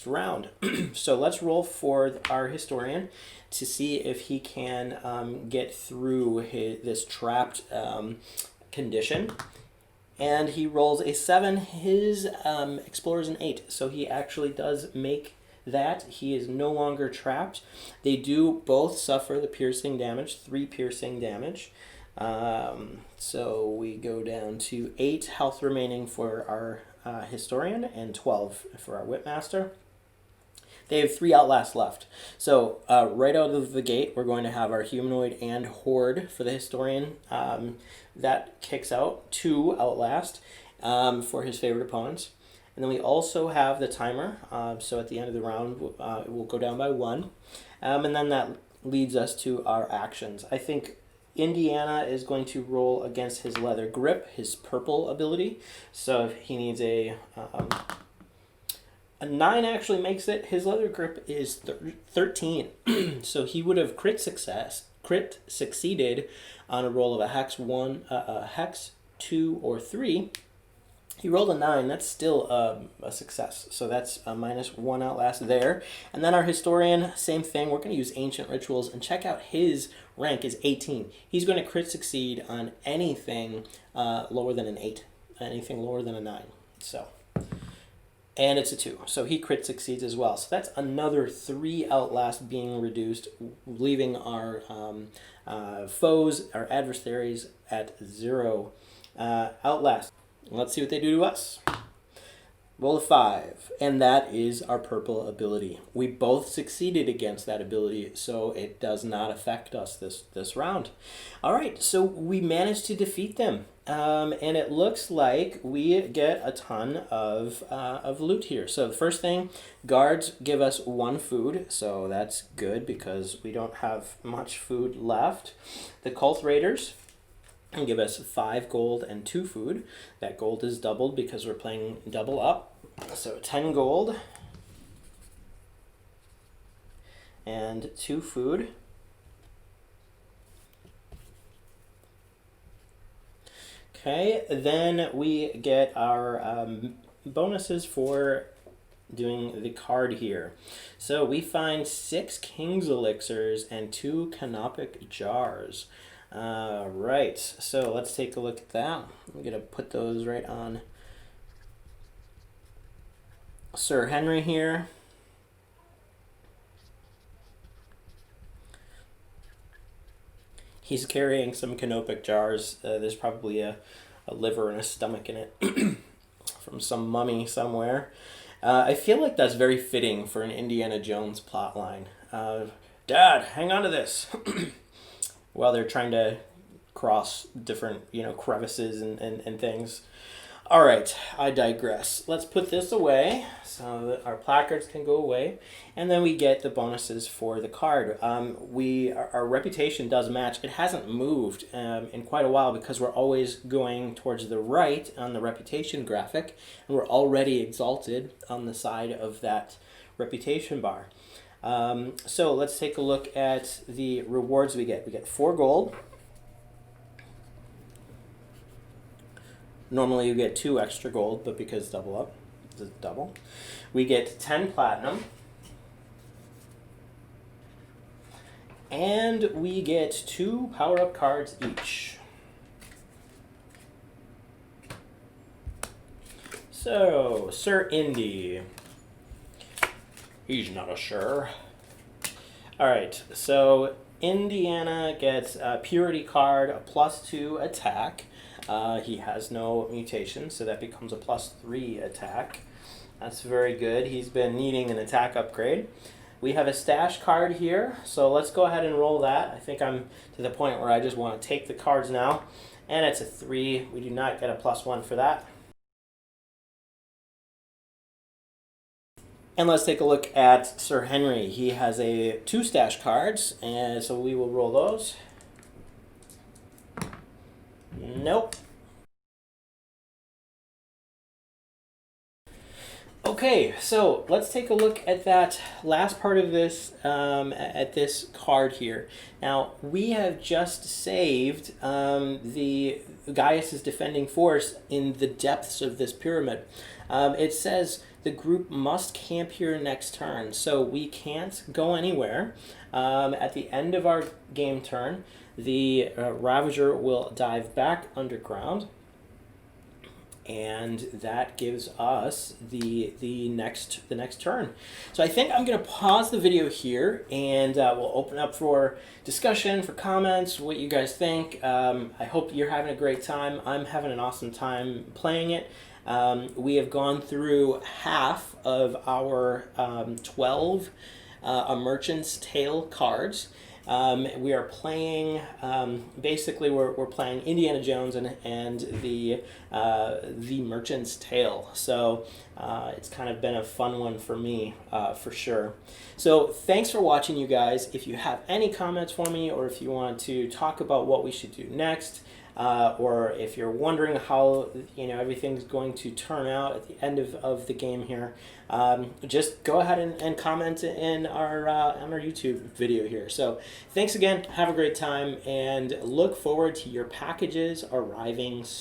round. So let's roll for our historian to see if he can get through this trapped condition. And he rolls a 7. His explorer's an 8, so he actually does make that. He is no longer trapped. They do both suffer the piercing damage, 3 piercing damage. So we go down to 8 health remaining for our historian and 12 for our whipmaster. They have 3 outlast left. So right out of the gate, we're going to have our humanoid and horde for the historian. That kicks out 2 outlast for his favorite opponents. And then we also have the timer. So at the end of the round, it will go down by 1. And then that leads us to our actions. I think Indiana is going to roll against his leather grip, his purple ability. So if he needs a 9 actually makes it. His leather grip is 13. So he would have crit succeeded on a roll of a hex 1, a hex 2, or 3. He rolled a 9. That's still a success. So that's a -1 outlast there. And then our historian, same thing. We're going to use ancient rituals and check out his rank is 18. He's going to crit succeed on anything lower than an 8. Anything lower than a 9. So And it's a 2. So he crit succeeds as well. So that's another 3 Outlast being reduced, leaving our foes, our adversaries, at 0 Outlast. Let's see what they do to us. Roll a 5, and that is our purple ability. We both succeeded against that ability, so it does not affect us this round. All right, so we managed to defeat them, and it looks like we get a ton of loot here. So the first thing, guards give us 1 food, so that's good because we don't have much food left. The cult raiders and give us 5 gold and 2 food. That gold is doubled because we're playing double up. So 10 gold and 2 food. Okay, then we get our bonuses for doing the card here. So we find 6 King's Elixirs and 2 Canopic Jars. Right, so let's take a look at that. I'm going to put those right on Sir Henry here. He's carrying some Canopic Jars. There's probably a liver and a stomach in it from some mummy somewhere. I feel like that's very fitting for an Indiana Jones plotline. Dad, hang on to this. While they're trying to cross different, crevices and things. All right, I digress. Let's put this away so that our placards can go away, and then we get the bonuses for the card. Our reputation does match. It hasn't moved in quite a while because we're always going towards the right on the reputation graphic, and we're already exalted on the side of that reputation bar. So let's take a look at the rewards we get. We get 4 gold. Normally you get 2 extra gold, but because double up, it's double. We get 10 platinum. And we get 2 power-up cards each. So, Sir Indy. He's not a sure. All right, so Indiana gets a Purity card, a +2 attack. He has no mutation, so that becomes a +3 attack. That's very good. He's been needing an attack upgrade. We have a stash card here, so let's go ahead and roll that. I think I'm to the point where I just want to take the cards now. And it's a 3. We do not get a +1 for that. And let's take a look at Sir Henry. He has 2 stash cards, and so we will roll those. Nope. Okay, so let's take a look at that last part of this, at this card here. Now, we have just saved the Gaius' defending force in the depths of this pyramid. It says the group must camp here next turn, so we can't go anywhere. At the end of our game turn, the Ravager will dive back underground, and that gives us the next turn. So I think I'm going to pause the video here, and we'll open up for discussion, for comments, what you guys think. I hope you're having a great time. I'm having an awesome time playing it. We have gone through half of our 12 A Merchant's Tale cards. We are playing, basically we're playing Indiana Jones and the Merchant's Tale. So it's kind of been a fun one for me, for sure. So thanks for watching, you guys. If you have any comments for me, or if you want to talk about what we should do next, or if you're wondering how everything's going to turn out at the end of the game here, just go ahead and comment in our on our YouTube video here. So thanks again, have a great time, and look forward to your packages arriving soon.